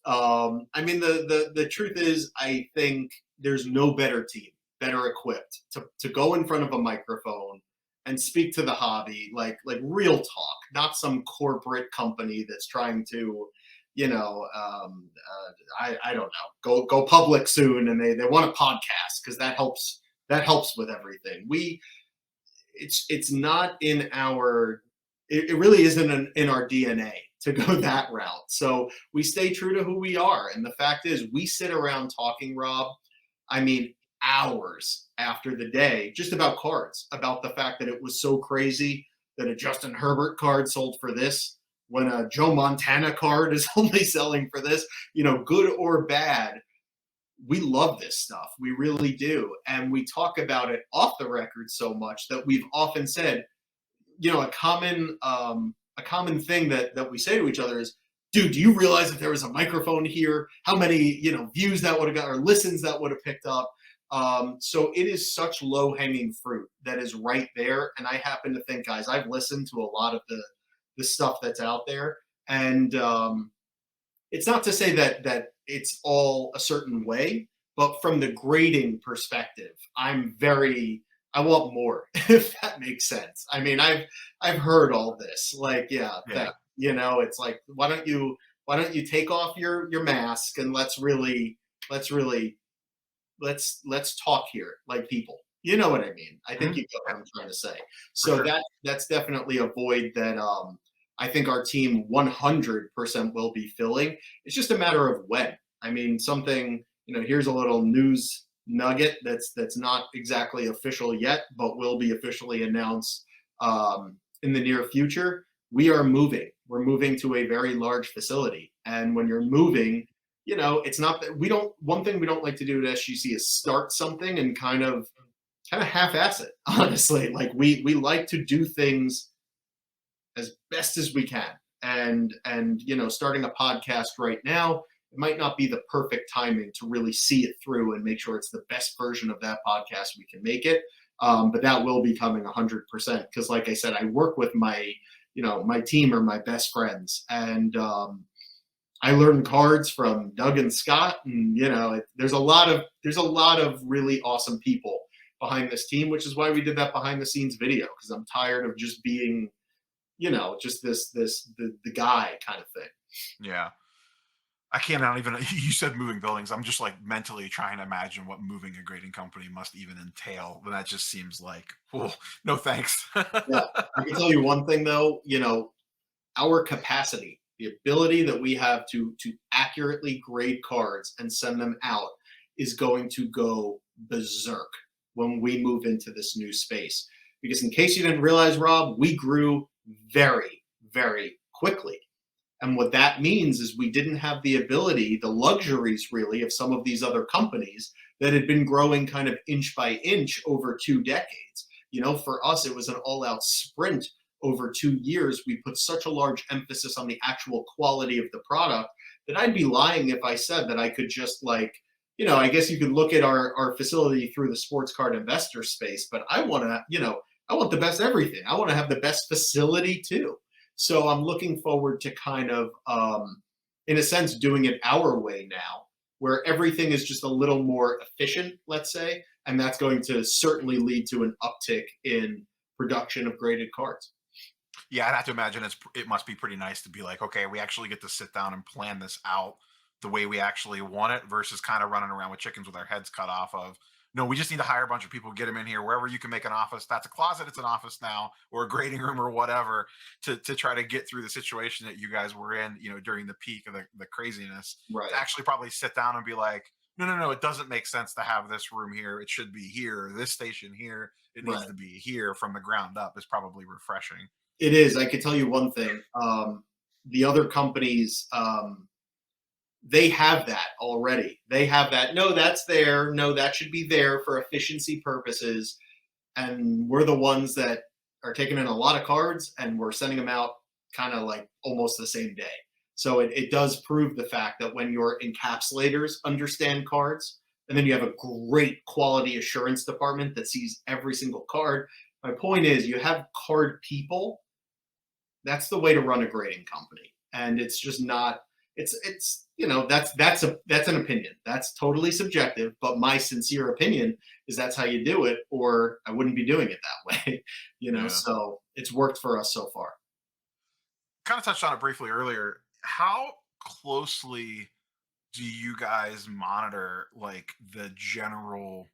I mean, the truth is, I think there's no better team, better equipped to go in front of a microphone and speak to the hobby, like real talk, not some corporate company that's trying to, I don't know, go public soon, and they want a podcast because that helps with everything. It's not in our it really isn't in our DNA to go that route. So we stay true to who we are. And the fact is, we sit around talking, Rob. I mean, hours after the day, just about cards, about the fact that it was so crazy that a Justin Herbert card sold for this when a Joe Montana card is only selling for this, good or bad. We love this stuff. We really do. And we talk about it off the record so much that we've often said, a common thing that we say to each other is, dude, do you realize if there was a microphone here, how many views that would have got or listens that would have picked up? So it is such low hanging fruit that is right there. And I happen to think, guys, I've listened to a lot of the stuff that's out there, and it's not to say that it's all a certain way, but from the grading perspective, I want more, if that makes sense. I mean, I've heard all this. Like, yeah, Yeah. it's like, why don't you take off your mask, and let's really let's talk here like people. You know what I mean? I think Mhm. you get what I'm trying to say. For So sure. that's definitely a void that I think our team 100% will be filling. It's just a matter of when. I mean, here's a little news nugget that's not exactly official yet, but will be officially announced in the near future. We are moving. We're moving to a very large facility, and when you're moving, it's not that we don't. One thing we don't like to do at SGC is start something and kind of half-ass it. Honestly, like we like to do things as best as we can. And starting a podcast right now, it might not be the perfect timing to really see it through and make sure it's the best version of that podcast we can make it. But that will be coming 100%, because like I said, I work with my team are my best friends, and I learned cards from Doug and Scott, and there's a lot of really awesome people behind this team, which is why we did that behind the scenes video, because I'm tired of just being just the guy kind of thing. Yeah. I don't even, you said moving buildings. I'm just like mentally trying to imagine what moving a grading company must even entail. But that just seems like, oh, no thanks. Yeah, I can tell you one thing though. Our capacity, the ability that we have to accurately grade cards and send them out, is going to go berserk when we move into this new space. Because in case you didn't realize, Rob, we grew very, very quickly. And what that means is we didn't have the ability, the luxuries really, of some of these other companies that had been growing kind of inch by inch over 2 decades. For us, it was an all out sprint over 2 years. We put such a large emphasis on the actual quality of the product that I'd be lying if I said that I could just I guess you could look at our facility through the sports card investor space, but I want to, I want the best everything. I want to have the best facility too. So I'm looking forward to kind of, in a sense, doing it our way now, where everything is just a little more efficient, let's say, and that's going to certainly lead to an uptick in production of graded cards. Yeah, I'd have to imagine it must be pretty nice to be like, okay, we actually get to sit down and plan this out the way we actually want it versus kind of running around with chickens with our heads cut off of no, we just need to hire a bunch of people, get them in here wherever you can make an office. That's a closet, it's an office now, or a grading room or whatever, to try to get through the situation that you guys were in, during the peak of the craziness. To Right, actually probably sit down and be like, no, no, no, it doesn't make sense to have this room here. It should be here, this station here. It needs right. to be here from the ground up is probably refreshing. It is. I could tell you one thing. The other companies, they have that already. They have that. No, that's there. No, that should be there for efficiency purposes. And we're the ones that are taking in a lot of cards and we're sending them out kind of like almost the same day. So it does prove the fact that when your encapsulators understand cards, and then you have a great quality assurance department that sees every single card. My point is, you have card people. That's the way to run a grading company, and it's just not. It's that's an opinion. That's totally subjective, but my sincere opinion is that's how you do it, or I wouldn't be doing it that way. Yeah. So it's worked for us so far. Kind of touched on it briefly earlier. How closely do you guys monitor like the general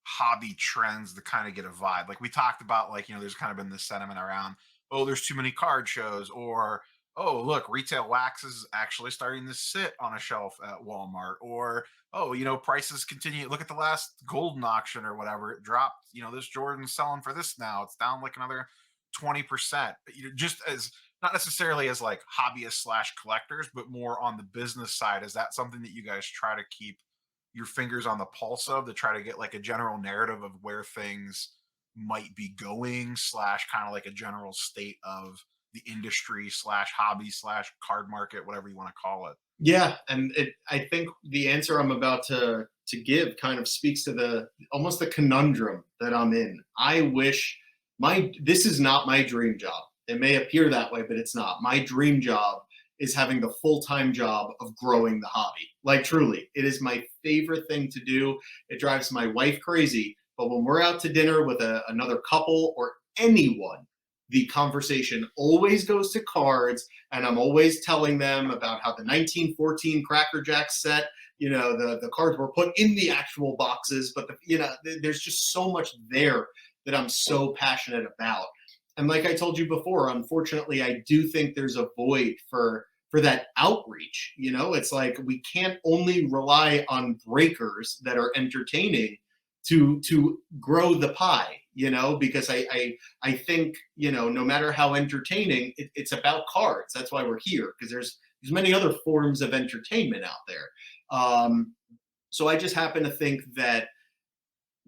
hobby trends to kind of get a vibe? Like we talked about, like, there's kind of been this sentiment around, oh, there's too many card shows, or oh, look, retail wax is actually starting to sit on a shelf at Walmart, or oh, prices continue. Look at the last golden auction or whatever. It dropped, this Jordan's selling for this now. It's down like another 20%. Just as not necessarily as like hobbyists slash collectors, but more on the business side. Is that something that you guys try to keep your fingers on the pulse of to try to get like a general narrative of where things might be going slash kind of like a general state of the industry slash hobby slash card market, whatever you want to call it? Yeah, and I think the answer I'm about to give kind of speaks to the almost the conundrum that I'm in. I wish my this is not my dream job. It may appear that way, but it's not. My dream job is having the full-time job of growing the hobby. Like truly, it is my favorite thing to do. It drives my wife crazy, but when we're out to dinner with another couple or anyone, the conversation always goes to cards, and I'm always telling them about how the 1914 Cracker Jack set, the cards were put in the actual boxes, but there's just so much there that I'm so passionate about. And like I told you before, unfortunately, I do think there's a void for that outreach. It's like we can't only rely on breakers that are entertaining to grow the pie. Because I think no matter how entertaining, it's about cards. That's why we're here, because there's many other forms of entertainment out there. So I just happen to think that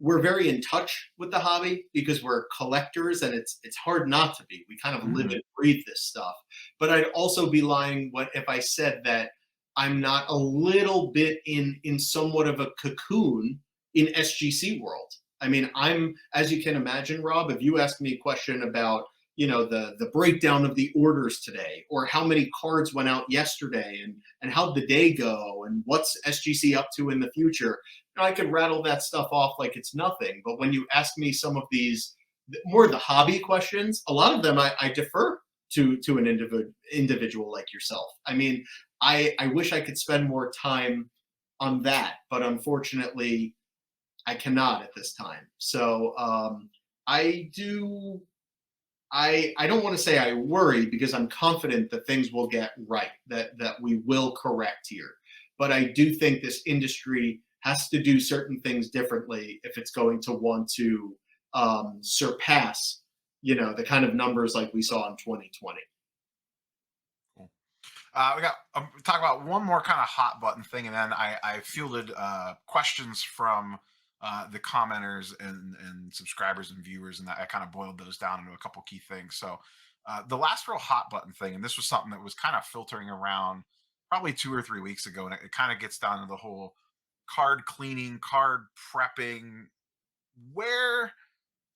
we're very in touch with the hobby because we're collectors, and it's hard not to be. We kind of live Mhm. and breathe this stuff. But I'd also be lying if I said that I'm not a little bit in somewhat of a cocoon in SGC world. I mean, I'm, as you can imagine, Rob, if you ask me a question about the breakdown of the orders today, or how many cards went out yesterday, and how'd the day go, and what's SGC up to in the future, I could rattle that stuff off like it's nothing. But when you ask me some of these more the hobby questions, a lot of them I defer to an individual like yourself. I mean, I wish I could spend more time on that, but unfortunately, I cannot at this time. So I do. I don't want to say I worry, because I'm confident that things will get right, that we will correct here. But I do think this industry has to do certain things differently if it's going to want to surpass, the kind of numbers like we saw in 2020. Cool. We got talk about one more kind of hot button thing, and then I fielded questions from the commenters and subscribers and viewers, and I kind of boiled those down into a couple key things. So the last real hot button thing, and this was something that was kind of filtering around probably 2 or 3 weeks ago, and it kind of gets down to the whole card cleaning, card prepping. Where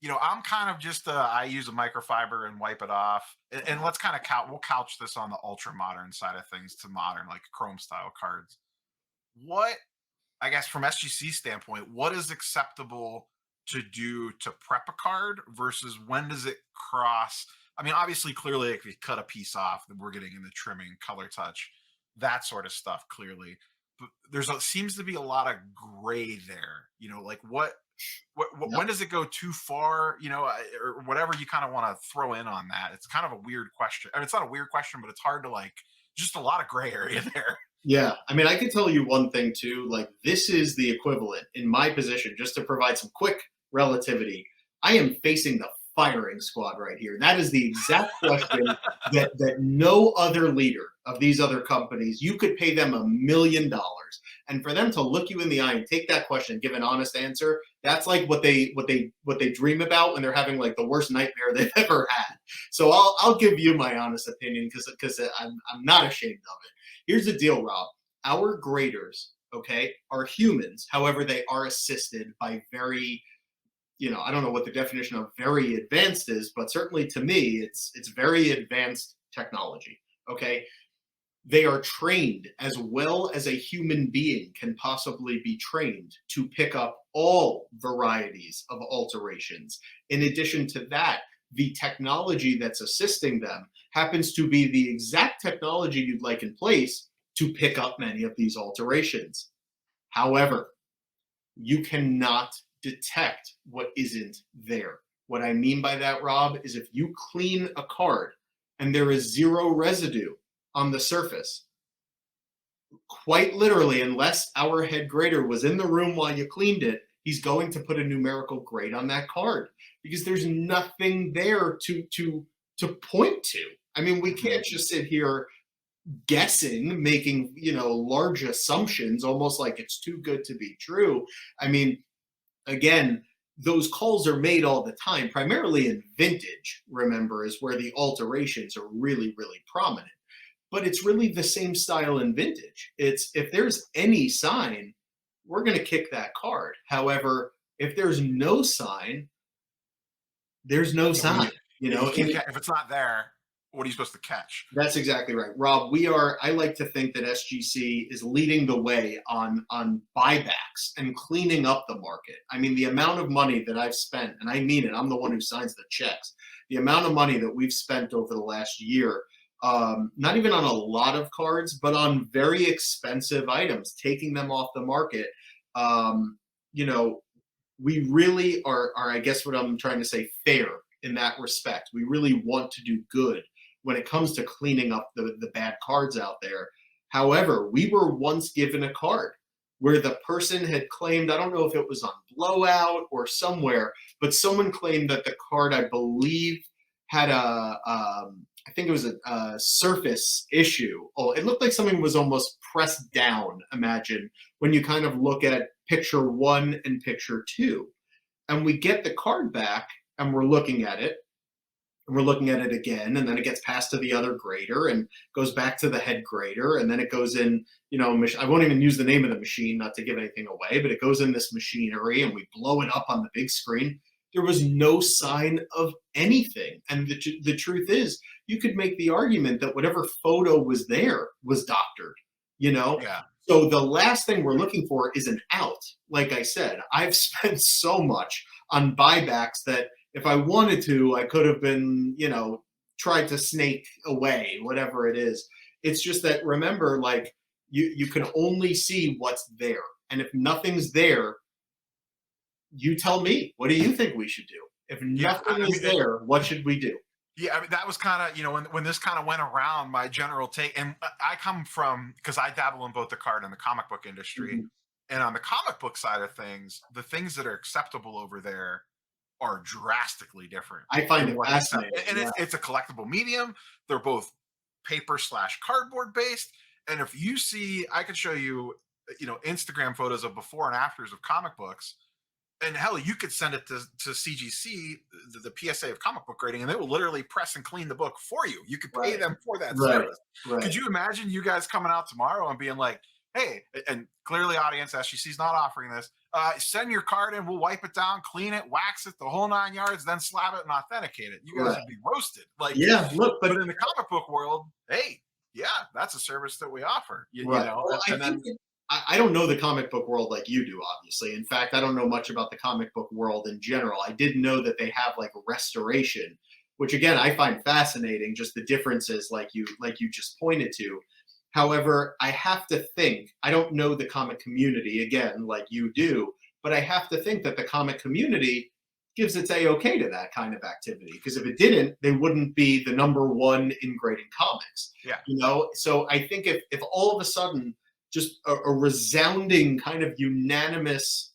I'm kind of just I use a microfiber and wipe it off, and let's kind of we'll couch this on the ultra modern side of things to modern like chrome style cards. What I guess from SGC standpoint, what is acceptable to do to prep a card versus when does it cross? I mean, obviously, clearly, if you cut a piece off, then we're getting into trimming, color touch, that sort of stuff. Clearly, but seems to be a lot of gray there. Like when does it go too far? Or whatever you kind of want to throw in on that. It's kind of a weird question. I mean, it's not a weird question, but it's hard to like just a lot of gray area there. Yeah, I mean, I can tell you one thing too. Like, this is the equivalent in my position, just to provide some quick relativity. I am facing the firing squad right here. That is the exact question that no other leader of these other companies, you could pay them $1 million, and for them to look you in the eye and take that question, give an honest answer. That's like what they dream about when they're having like the worst nightmare they've ever had. So I'll give you my honest opinion because I'm not ashamed of it. Here's the deal, Rob. Our graders, okay, are humans. However, they are assisted by very, I don't know what the definition of very advanced is, but certainly to me, it's very advanced technology. Okay. They are trained as well as a human being can possibly be trained to pick up all varieties of alterations. In addition to that, the technology that's assisting them happens to be the exact technology you'd like in place to pick up many of these alterations. However, you cannot detect what isn't there. What I mean by that, Rob, is if you clean a card and there is zero residue on the surface, quite literally, unless our head grader was in the room while you cleaned it, he's going to put a numerical grade on that card because there's nothing there to point to. I mean, we can't just sit here guessing, making large assumptions, almost like it's too good to be true. I mean, again, those calls are made all the time, primarily in vintage. Remember, is where the alterations are really, really prominent. But it's really the same style in vintage. It's if there's any sign, we're going to kick that card. However, if there's no sign, there's no sign. If it's not there, what are you supposed to catch? That's exactly right, Rob. I like to think that SGC is leading the way on buybacks and cleaning up the market. I mean, the amount of money that I've spent, and I mean it, I'm the one who signs the checks. The amount of money that we've spent over the last year, not even on a lot of cards, but on very expensive items, taking them off the market. We really are, I guess what I'm trying to say, fair in that respect. We really want to do good when it comes to cleaning up the bad cards out there. However, we were once given a card where the person had claimed, I don't know if it was on Blowout or somewhere, but someone claimed that the card, I believe, had I think it was a surface issue. Oh, it looked like something was almost pressed down, imagine, when you kind of look at picture 1 and picture 2. And we get the card back and we're looking at it. And we're looking at it again, and then it gets passed to the other grader and goes back to the head grader, and then it goes in, I won't even use the name of the machine, not to give anything away, but it goes in this machinery and we blow it up on the big screen. There was no sign of anything. And the truth is, you could make the argument that whatever photo was there was doctored, Yeah. So the last thing we're looking for is an out. Like I said, I've spent so much on buybacks that if I wanted to, I could have been, tried to snake away, whatever it is. It's just that, remember, like, you can only see what's there. And if nothing's there, you tell me, what do you think we should do? If nothing is there, what should we do? Yeah, I mean, that was kind of, when this kind of went around, my general take, and I come from, because I dabble in both the card and the comic book industry. Mhm. And on the comic book side of things, the things that are acceptable over there are drastically different. I find it What fascinating. and it's a collectible medium. They're both paper/cardboard based. And if you see, I could show you, Instagram photos of before and afters of comic books. And hell, you could send it to CGC, the PSA of comic book grading, and they will literally press and clean the book for you. You could pay Right. them for that Right. service. Right. Could you imagine you guys coming out tomorrow and being like, hey, and clearly, audience, SGC is not offering this. Send your card in, we'll wipe it down, clean it, wax it, the whole 9 yards, then slab it and authenticate it. You guys Right. would be roasted. Like, Yeah. Look, but but in the comic book world, hey, yeah, that's a service that we offer. You right. know, Well, I and think then I don't know the comic book world like you do, obviously. In fact, I don't know much about the comic book world in general. I did know that they have like restoration, which again I find fascinating. Just the differences, like you just pointed to. However, I have to think I don't know the comic community again like you do, but I have to think that the comic community gives its a-okay to that kind of activity because if it didn't, they wouldn't be the number one in grading comics. yeah, So I think if all of a sudden just a resounding kind of unanimous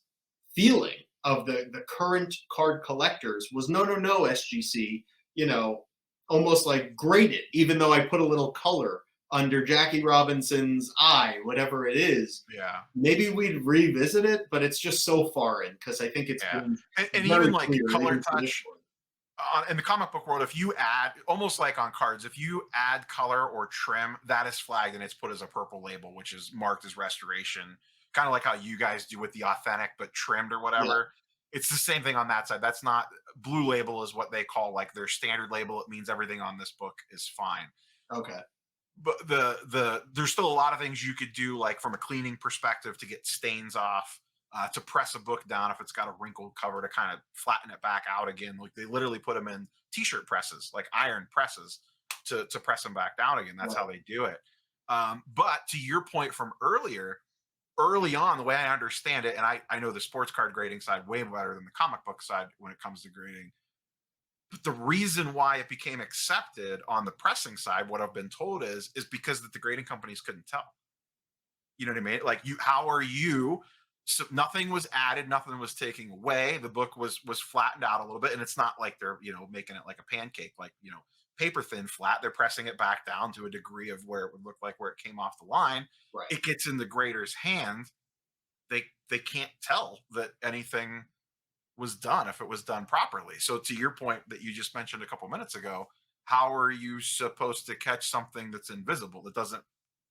feeling of the current card collectors was no SGC, you know, almost like grade it, even though I put a little color under Jackie Robinson's eye, whatever it is. yeah, Maybe we'd revisit it, but it's just so far in because I think it's yeah, been and very even like clear, color even touch traditionally. in the comic book world, if you add almost like on cards, if you add color or trim, that is flagged and it's put as a purple label, which is marked as restoration. Kind of like how you guys do with the authentic but trimmed or Yeah. whatever. It's the same thing on that side. That's not blue label is what they call like their standard label. It means everything on this book is fine. Okay. But there's still a lot of things you could do, like from a cleaning perspective, to get stains off, to press a book down if it's got a wrinkled cover to kind of flatten it back out again. Like they literally put them in t-shirt presses, like iron presses, to press them back down again. That's Right. how they do it. But to your point from earlier, early on, the way I understand it, and I know the sports card grading side way better than the comic book side when it comes to grading. But the reason why it became accepted on the pressing side, what I've been told is because that the grading companies couldn't tell. You know what I mean? Like you, how are you? So nothing was added, nothing was taken away. The book was flattened out a little bit, and it's not like they're making it like a pancake, like paper thin flat. They're pressing it back down to a degree of where it would look like where it came off the line. Right. It gets in the grader's hand. They can't tell that anything was done if it was done properly. So to your point that you just mentioned a couple minutes ago, how are you supposed to catch something that's invisible that doesn't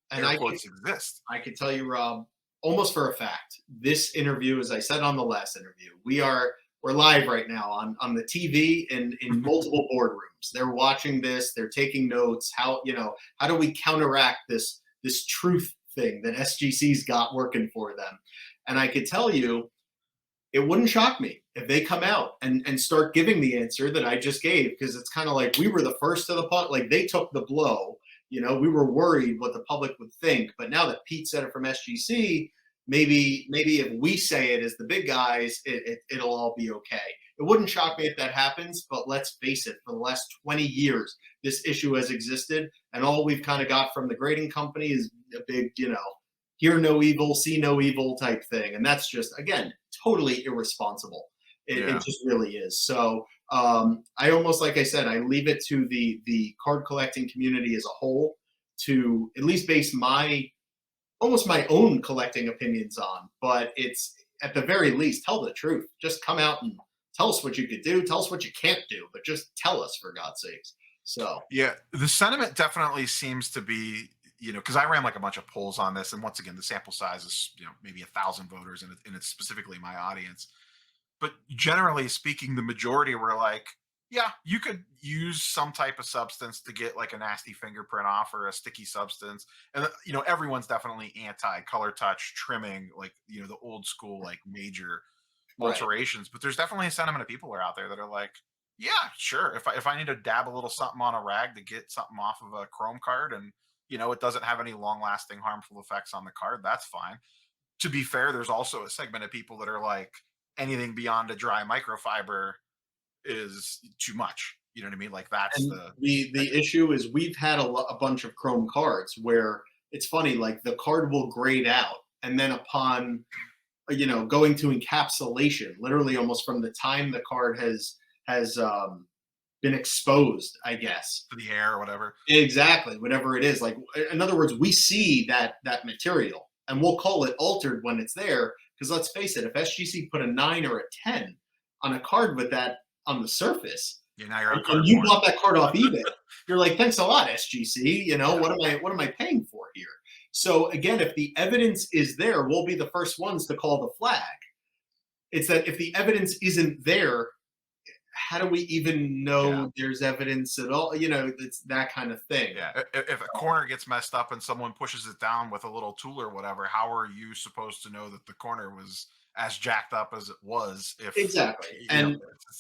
And air quotes exist? I can tell you, Rob, almost for a fact, this interview, as I said on the last interview, we're live right now on the TV and in multiple boardrooms. They're watching this, they're taking notes. How do we counteract this truth thing that SGC's got working for them? And I could tell you, it wouldn't shock me if they come out and start giving the answer that I just gave, because it's kind of like we were the first to the punt. Like they took the blow. We were worried what the public would think. But now that Pete said it from SGC, maybe if we say it as the big guys, it'll all be okay. It wouldn't shock me if that happens, but let's face it, for the last 20 years, this issue has existed, and all we've kind of got from the grading company is a big, hear no evil, see no evil type thing. And that's just, again, totally irresponsible. It Yeah. just really is. So I almost, like I said, I leave it to the card collecting community as a whole to at least base almost my own collecting opinions on. But it's at the very least, tell the truth. Just come out and tell us what you could do. Tell us what you can't do, but just tell us, for God's sakes. So Yeah, the sentiment definitely seems to be, because I ran like a bunch of polls on this, and once again, the sample size is, maybe 1,000 voters, and it's specifically my audience. But generally speaking, the majority were like, yeah, you could use some type of substance to get like a nasty fingerprint off or a sticky substance. And, everyone's definitely anti color touch trimming, like, the old school, like major right. alterations. But there's definitely a sentiment of people are out there that are like, yeah, sure. If I need to dab a little something on a rag to get something off of a chrome card and, it doesn't have any long lasting harmful effects on the card, that's fine. To be fair, there's also a segment of people that are like, anything beyond a dry microfiber is too much. You know what I mean? Like that's And the issue is we've had a bunch of Chrome cards where it's funny, like the card will grade out, and then upon going to encapsulation, literally almost from the time the card has been exposed, I guess. to the air or whatever. Exactly, whatever it is. Like in other words, we see that material, and we'll call it altered when it's there. Because let's face it, if SGC put a 9 or a 10 on a card with that on the surface, Yeah, now you're on and you cardboard. bought that card off eBay, you're like, thanks a lot, SGC. What am I paying for here? So again, if the evidence is there, we'll be the first ones to call the flag. It's that if the evidence isn't there, how do we even know there's evidence at all? It's that kind of thing. Yeah, if a corner gets messed up and someone pushes it down with a little tool or whatever, how are you supposed to know that the corner was as jacked up as it was? If Exactly. you know,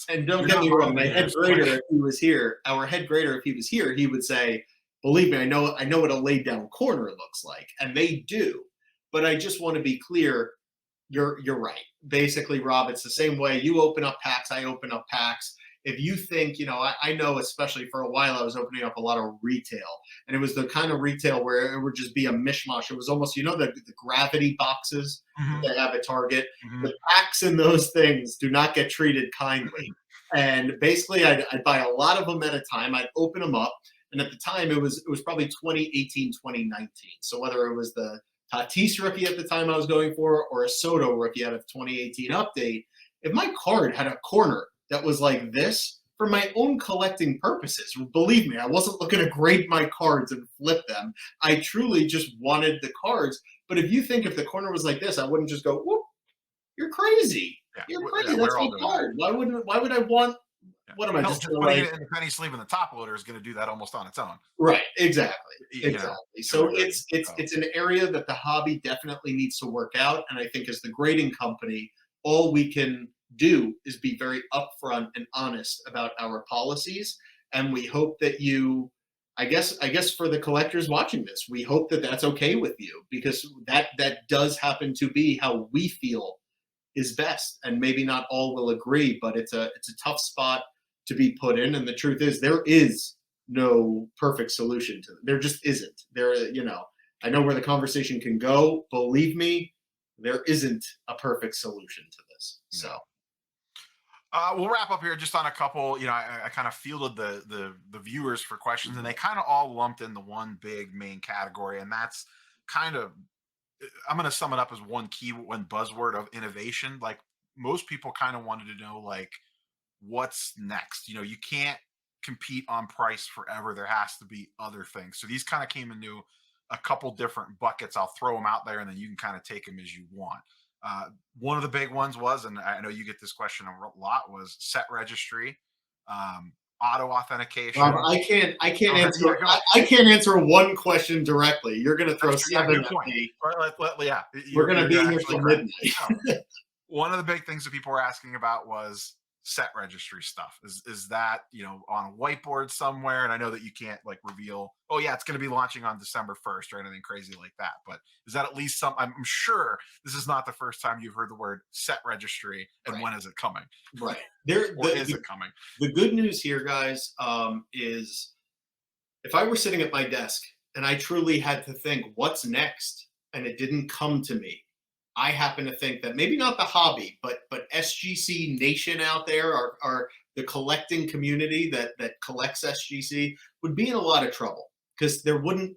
And don't you're get not me wrong, my modeling head yours, grader, like, if he was here, our head grader, if he was here, he would say, "Believe me, I know what a laid down corner looks like," and they do. But I just want to be clear. You're right. Basically, Rob, it's the same way. You open up packs, I open up packs. If you think, I know, especially for a while, I was opening up a lot of retail, and it was the kind of retail where it would just be a mishmash. It was almost, the gravity boxes that mhm, they have at Target. mhm, The packs in those things do not get treated kindly. And basically, I'd buy a lot of them at a time. I'd open them up, and at the time, it was probably 2018, 2019. So whether it was the Tatis rookie at the time I was going for, or a Soto rookie out of 2018 update, if my card had a corner that was like this, for my own collecting purposes, believe me, I wasn't looking to grade my cards and flip them. I truly just wanted the cards. But if the corner was like this, I wouldn't just go, "Whoop, you're crazy. yeah, You're yeah, crazy. That's we're my all doing that. card. Why would I want, Yeah. what am I Hell, just just gonna putting like?" it in the penny sleeve in the top loader is going to do that almost on its own. Right, exactly. You know, Exactly. to a So degree. it's So, it's an area that the hobby definitely needs to work out. And I think as the grading company, all we can do is be very upfront and honest about our policies. And we hope that I guess for the collectors watching this, we hope that that's okay with you, because that does happen to be how we feel is best. And maybe not all will agree, but it's a tough spot to be put in. And the truth is, there is no perfect solution to it. There just isn't. I know where the conversation can go. Believe me, there isn't a perfect solution to this. So no. We'll wrap up here just on a couple. I kind of fielded the viewers for questions, and they kind of all lumped into one big main category, and that's kind of, I'm going to sum it up as one buzzword of innovation. Like, most people kind of wanted to know, like, what's next. You can't compete on price forever. There has to be other things. So these kind of came into a couple different buckets. I'll throw them out there, and then you can kind of take them as you want. Uh, One of the big ones was, and I know you get this question a lot, was set registry, auto Rob, authentication. I can't Go ahead. answer Yeah, go ahead. I can't answer one question directly. You're gonna throw That's true. Yeah, seven good at point. me. Yeah, We're gonna you're be here actually till correct. midnight. No, one of the big things that people were asking about was set registry stuff. Is that, on a whiteboard somewhere? And I know that you can't, like, reveal, oh yeah, it's going to be launching on December 1st or anything crazy like that. But is that at least some? I'm sure this is not the first time you've heard the word set registry. And Right. when is it coming? Right. There Or is it coming? the good news here, guys, is if I were sitting at my desk and I truly had to think what's next, and it didn't come to me, I happen to think that maybe not the hobby, but SGC Nation out there, are the collecting community that collects SGC, would be in a lot of trouble, because there wouldn't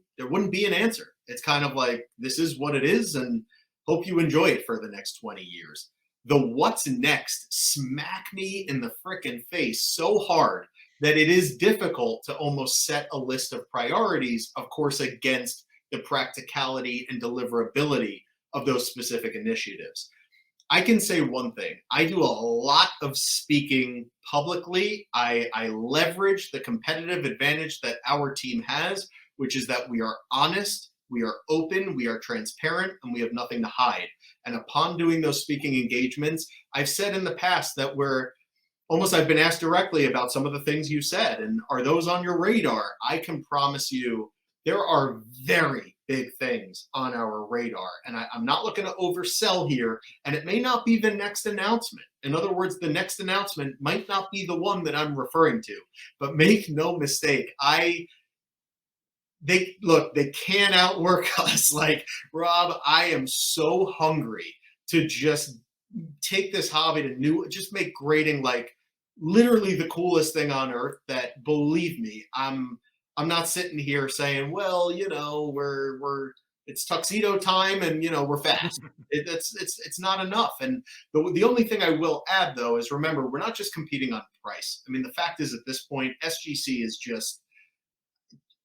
be an answer. It's kind of like, this is what it is, and hope you enjoy it for the next 20 years. The what's next smack me in the frickin' face so hard that it is difficult to almost set a list of priorities, of course, against the practicality and deliverability of those specific initiatives. I can say one thing. I do a lot of speaking publicly. I leverage the competitive advantage that our team has, which is that we are honest, we are open, we are transparent, and we have nothing to hide. And upon doing those speaking engagements, I've said in the past that I've been asked directly about some of the things you said, and are those on your radar? I can promise you there are very big things on our radar, and I'm not looking to oversell here, and it may not be the next announcement. In other words, the next announcement might not be the one that I'm referring to, but make no mistake, they can't outwork us. Like, Rob, I am so hungry to just take this hobby to just make grading like literally the coolest thing on earth. That, believe me, I'm not sitting here saying, well, we're it's tuxedo time and we're fast. It's not enough. And the only thing I will add, though, is, remember, we're not just competing on price. I mean, the fact is, at this point, SGC is just,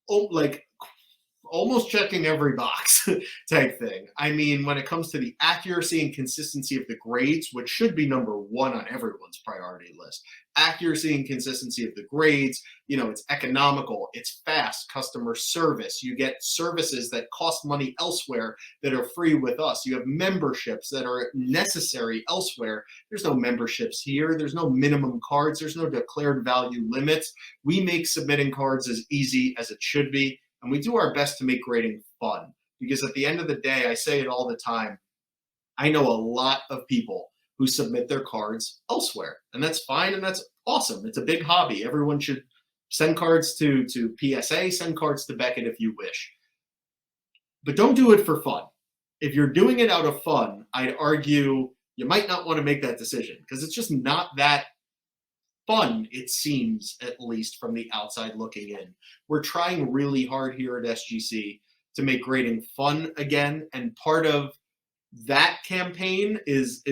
like, almost checking every box type thing. I mean, when it comes to the accuracy and consistency of the grades, which should be number one on everyone's priority list, accuracy and consistency of the grades, it's economical, it's fast customer service. You get services that cost money elsewhere that are free with us. You have memberships that are necessary elsewhere. There's no memberships here. There's no minimum cards. There's no declared value limits. We make submitting cards as easy as it should be. And we do our best to make grading fun, because at the end of the day, I say it all the time, I know a lot of people who submit their cards elsewhere, and that's fine and that's awesome. It's a big hobby. Everyone should send cards to PSA, send cards to Beckett if you wish. But don't do it for fun. If you're doing it out of fun, I'd argue you might not want to make that decision, because it's just not that fun, it seems, at least from the outside looking in. We're trying really hard here at SGC to make grading fun again, and part of that campaign is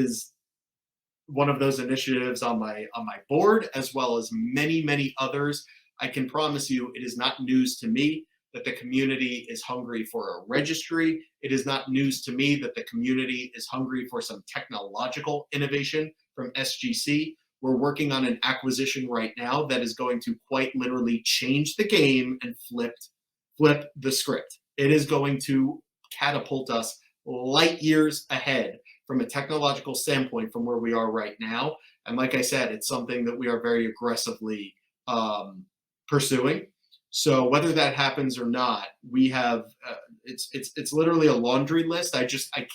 one of those initiatives on my board, as well as many others. I can promise you, it is not news to me that the community is hungry for a registry. It is not news to me that the community is hungry for some technological innovation from SGC. We're working on an acquisition right now that is going to quite literally change the game and flip the script. It is going to catapult us light years ahead from a technological standpoint from where we are right now. And like I said, it's something that we are very aggressively pursuing. So whether that happens or not, we have it's literally a laundry list. I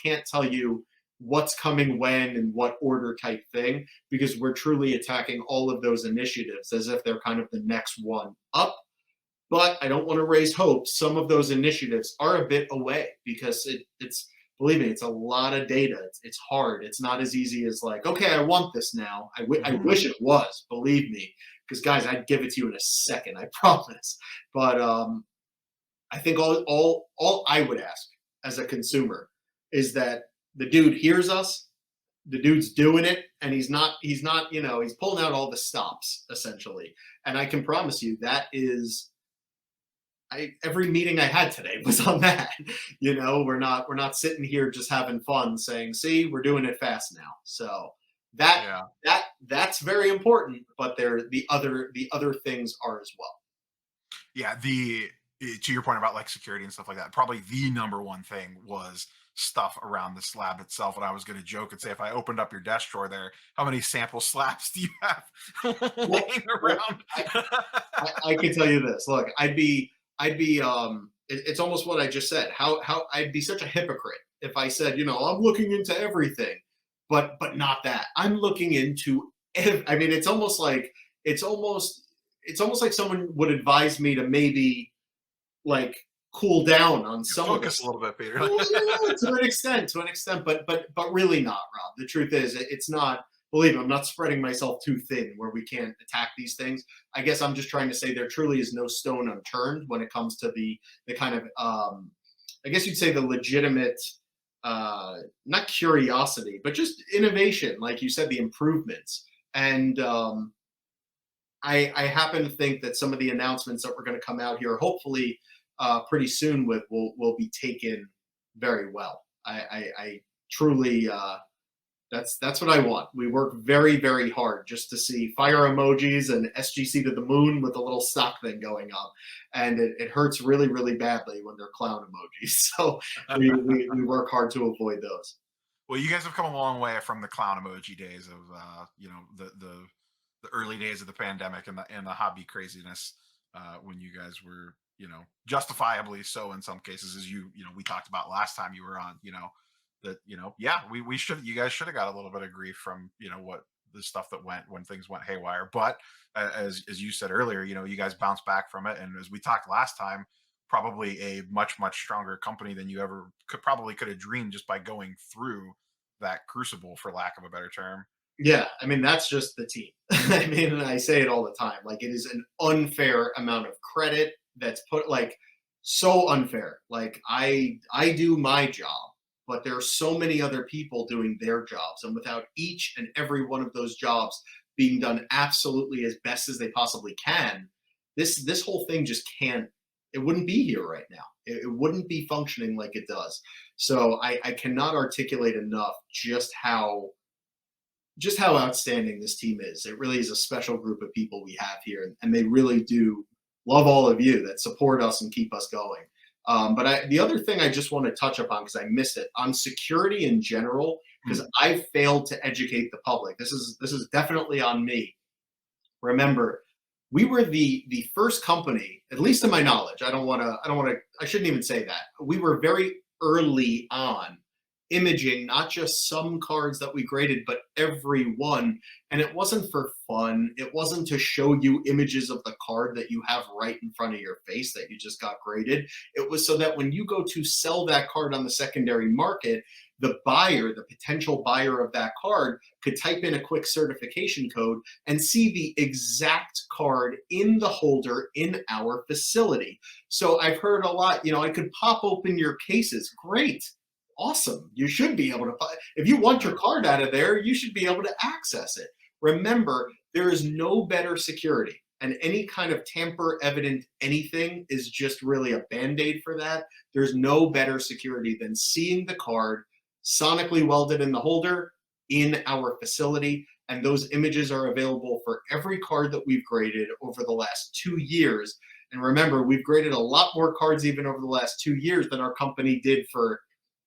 can't tell you what's coming when and what order type thing, because we're truly attacking all of those initiatives as if they're kind of the next one up. But I don't want to raise hopes. Some of those initiatives are a bit away, because it's believe me, it's a lot of data. It's hard. It's not as easy as like, okay, I want this now. I wish it was, believe me, because guys, I'd give it to you in a second, I promise. But I think all I would ask as a consumer is that the dude hears us, the dude's doing it, and he's not, he's pulling out all the stops essentially. And I can promise you that is, every meeting I had today was on that. We're not sitting here just having fun saying, see, we're doing it fast now. So that's very important, but the other things are as well. Yeah, to your point about like security and stuff like that, probably the number one thing was stuff around the slab itself. And I was going to joke and say, if I opened up your desk drawer there, how many sample slabs do you have laying around? I can tell you this. Look, I'd be it's almost what I just said. How I'd be such a hypocrite if I said, I'm looking into everything, but not that. I'm looking into I mean, it's almost like someone would advise me to maybe like cool down on some focus a little bit, Peter. To an extent, but really not, Rob. The truth is, it's not. Believe me, I'm not spreading myself too thin where we can't attack these things. I guess I'm just trying to say there truly is no stone unturned when it comes to the kind of I guess you'd say the legitimate not curiosity, but just innovation, like you said, the improvements. And I happen to think that some of the announcements that we're going to come out here, hopefully pretty soon, will be taken very well. I truly that's what I want. We work very hard just to see fire emojis and SGC to the moon with a little stock thing going on, and it hurts really badly when they're clown emojis. So we work hard to avoid those. Well, you guys have come a long way from the clown emoji days of the early days of the pandemic and the hobby craziness, when you guys were justifiably so in some cases, as we talked about last time you were on, that you guys should have got a little bit of grief from what the stuff that went when things went haywire. But as you said earlier, you guys bounced back from it, and as we talked last time, probably a much stronger company than you ever could have dreamed, just by going through that crucible, for lack of a better term. Yeah, I mean, that's just the team. I mean, I say it all the time. Like, it is an unfair amount of credit that's put, like, so unfair. Like, I do my job, but there are so many other people doing their jobs. And without each and every one of those jobs being done absolutely as best as they possibly can, this whole thing just can't it wouldn't be here right now. It wouldn't be functioning like it does. So I cannot articulate enough just how outstanding this team is. It really is a special group of people we have here, and they really do love all of you that support us and keep us going. But the other thing I just want to touch upon, because I missed it, on security in general, because I failed to educate the public. This is definitely on me. Remember, we were the first company, at least to my knowledge. I shouldn't even say that. We were very early on imaging not just some cards that we graded, but every one. And it wasn't for fun. It wasn't to show you images of the card that you have right in front of your face that you just got graded. It was so that when you go to sell that card on the secondary market, the buyer, the potential buyer of that card, could type in a quick certification code and see the exact card in the holder in our facility. So I've heard a lot, I could pop open your cases. Great. Awesome. You should be able to, if you want your card out of there, you should be able to access it. Remember, there is no better security, and any kind of tamper evident anything is just really a band-aid for that. There's no better security than seeing the card sonically welded in the holder in our facility. And those images are available for every card that we've graded over the last 2 years. And remember, we've graded a lot more cards even over the last 2 years than our company did for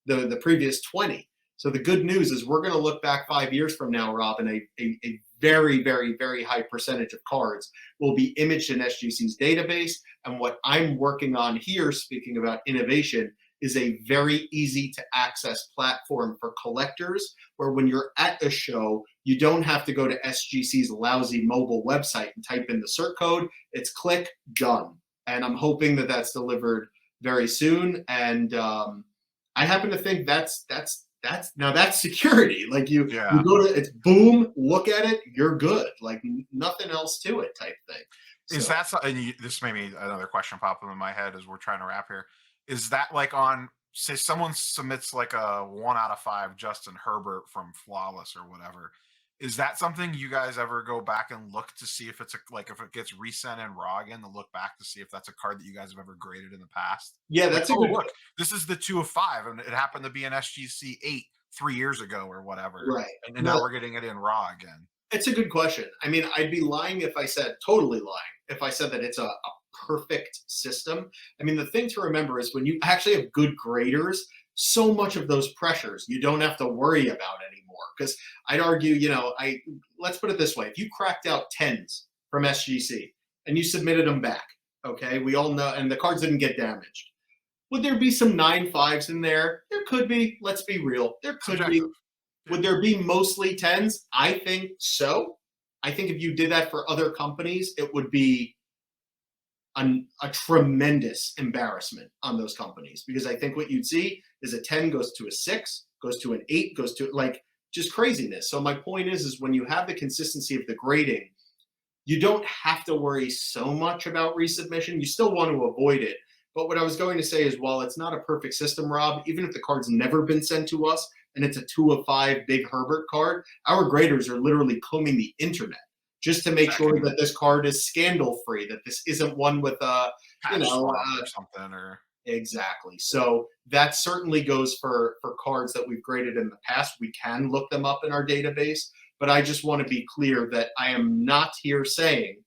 the previous 20. So the good news is we're going to look back 5 years from now, Rob, and a very, very, very high percentage of cards will be imaged in SGC's database. And what I'm working on here, speaking about innovation, is a very easy to access platform for collectors, where when you're at a show, you don't have to go to SGC's lousy mobile website and type in the cert code. It's click, done. And I'm hoping that that's delivered very soon. And I happen to think that's security. Like you go to, it's boom, look at it, you're good. Like nothing else to it type thing. Is that something? This made me another question pop up in my head as we're trying to wrap here. Is that like on, say, someone submits like a 1 out of 5 Justin Herbert from Flawless or whatever? Is that something you guys ever go back and look to see if it's if it gets resent in raw again, to look back to see if that's a card that you guys have ever graded in the past? Yeah, that's a good look. This is the 2 of 5, and it happened to be an SGC 8 3 years ago or whatever. Right. And now we're getting it in raw again. It's a good question. I mean, I'd be lying if I said, totally lying, if I said that it's a perfect system. I mean, the thing to remember is when you actually have good graders, so much of those pressures you don't have to worry about anymore. Because I'd argue, let's put it this way: if you cracked out 10s from SGC and you submitted them back, okay, we all know, and the cards didn't get damaged, would there be some 9.5s in there? There could be. Let's be real. There could be. Would there be mostly 10s? I think so. I think if you did that for other companies, it would be a tremendous embarrassment on those companies, because I think what you'd see is a 10 goes to a 6, goes to an 8, goes to just craziness. So my point is when you have the consistency of the grading, you don't have to worry so much about resubmission. You still want to avoid it. But what I was going to say is, while it's not a perfect system, Rob, even if the card's never been sent to us and it's a 2 of 5 big Herbert card, our graders are literally combing the internet just to make sure that this card is scandal free, that this isn't one with or something. Or exactly. So that certainly goes for cards that we've graded in the past. We can look them up in our database, but I just want to be clear that I am not here saying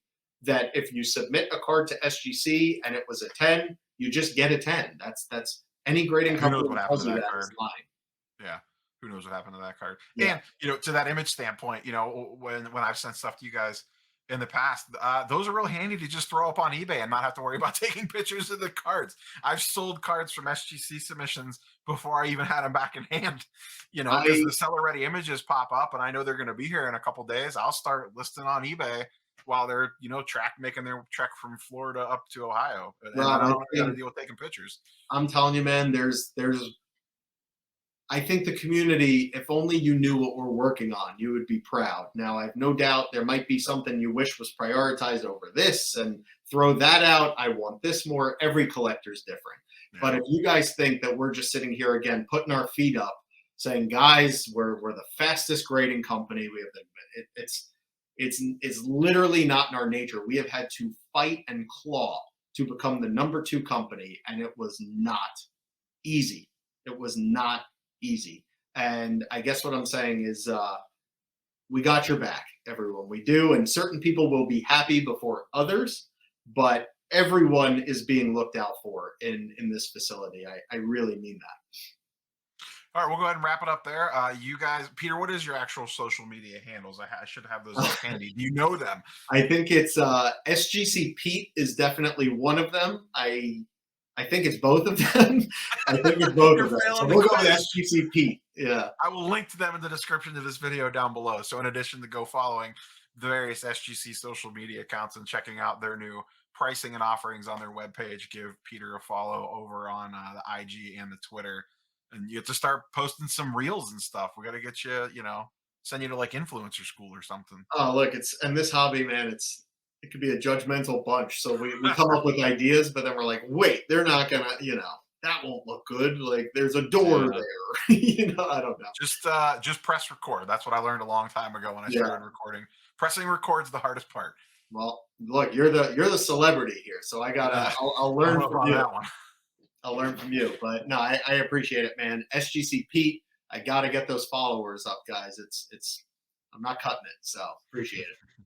that if you submit a card to SGC and it was a 10, you just get a 10. That's any grading company that tells you that is lying. Yeah. Who knows what happened to that card? Yeah. And to that image standpoint, when I've sent stuff to you guys in the past, those are real handy to just throw up on eBay and not have to worry about taking pictures of the cards. I've sold cards from SGC submissions before I even had them back in hand. Because the seller ready images pop up, and I know they're going to be here in a couple days. I'll start listing on eBay while they're making their trek from Florida up to Ohio. And I don't got to deal with taking pictures. I'm telling you, man, I think the community, if only you knew what we're working on, you would be proud. Now, I have no doubt there might be something you wish was prioritized over this, and throw that out. I want this more. Every collector's different. Yeah. But if you guys think that we're just sitting here again, putting our feet up, saying, guys, we're the fastest grading company, we have it's literally not in our nature. We have had to fight and claw to become the #2 company, and it was not easy. It was not easy. And I guess what I'm saying is, we got your back, everyone. We do, and certain people will be happy before others, but everyone is being looked out for in this facility. I really mean that. All right, we'll go ahead and wrap it up there. You guys, Peter, what is your actual social media handles? I should have those up handy. Do you know them? I think it's SGC Pete is definitely one of them. I think it's both of them. I think it's both You're of them. So failing the we'll go with quiz. SGC Pete. Yeah. I will link to them in the description of this video down below. So in addition to go following the various SGC social media accounts and checking out their new pricing and offerings on their webpage, give Peter a follow over on the IG and the Twitter. And you have to start posting some reels and stuff. We got to get you, send you to like influencer school or something. Oh, look, it's and this hobby, man, it could be a judgmental bunch. So we come up with ideas, but then we're like, wait, they're not gonna, that won't look good. Like there's a door Yeah. there. I don't know. Just press record. That's what I learned a long time ago when I Yeah. started recording. Pressing record's the hardest part. Well, look, you're the celebrity here, so I gotta. Yeah. I'll I learn don't know from about you. that one. I'll learn from you. But no, I appreciate it, man. SGC Pete, I gotta get those followers up, guys. It's I'm not cutting it, so appreciate it.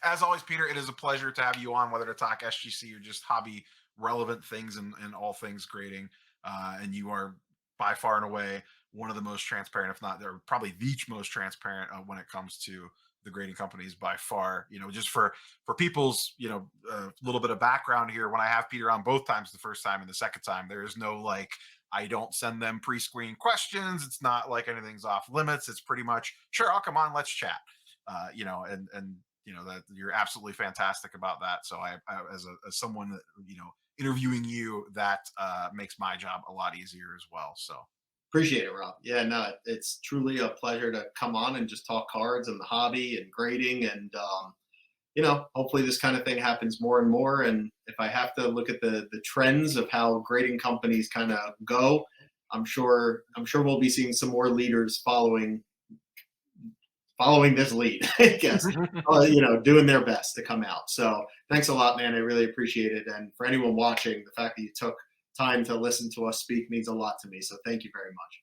As always, Peter, it is a pleasure to have you on, whether to talk SGC or just hobby relevant things and all things grading. And you are by far and away one of the most transparent, if not, they're probably the most transparent when it comes to the grading companies by far. Just for people's little bit of background here. When I have Peter on both times, the first time and the second time, there is no like I don't send them pre-screened questions. It's not like anything's off limits. It's pretty much sure. I'll come on. Let's chat. And that you're absolutely fantastic about that. So as someone that interviewing you, that makes my job a lot easier as well. So Appreciate it, Rob. Yeah, no, it's truly a pleasure to come on and just talk cards and the hobby and grading, and hopefully this kind of thing happens more and more. And if I have to look at the trends of how grading companies kind of go, I'm sure we'll be seeing some more leaders following this lead, I guess, doing their best to come out. So thanks a lot, man. I really appreciate it. And for anyone watching, the fact that you took time to listen to us speak means a lot to me. So thank you very much.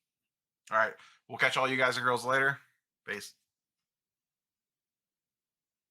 all right, we'll catch all you guys and girls later. Peace.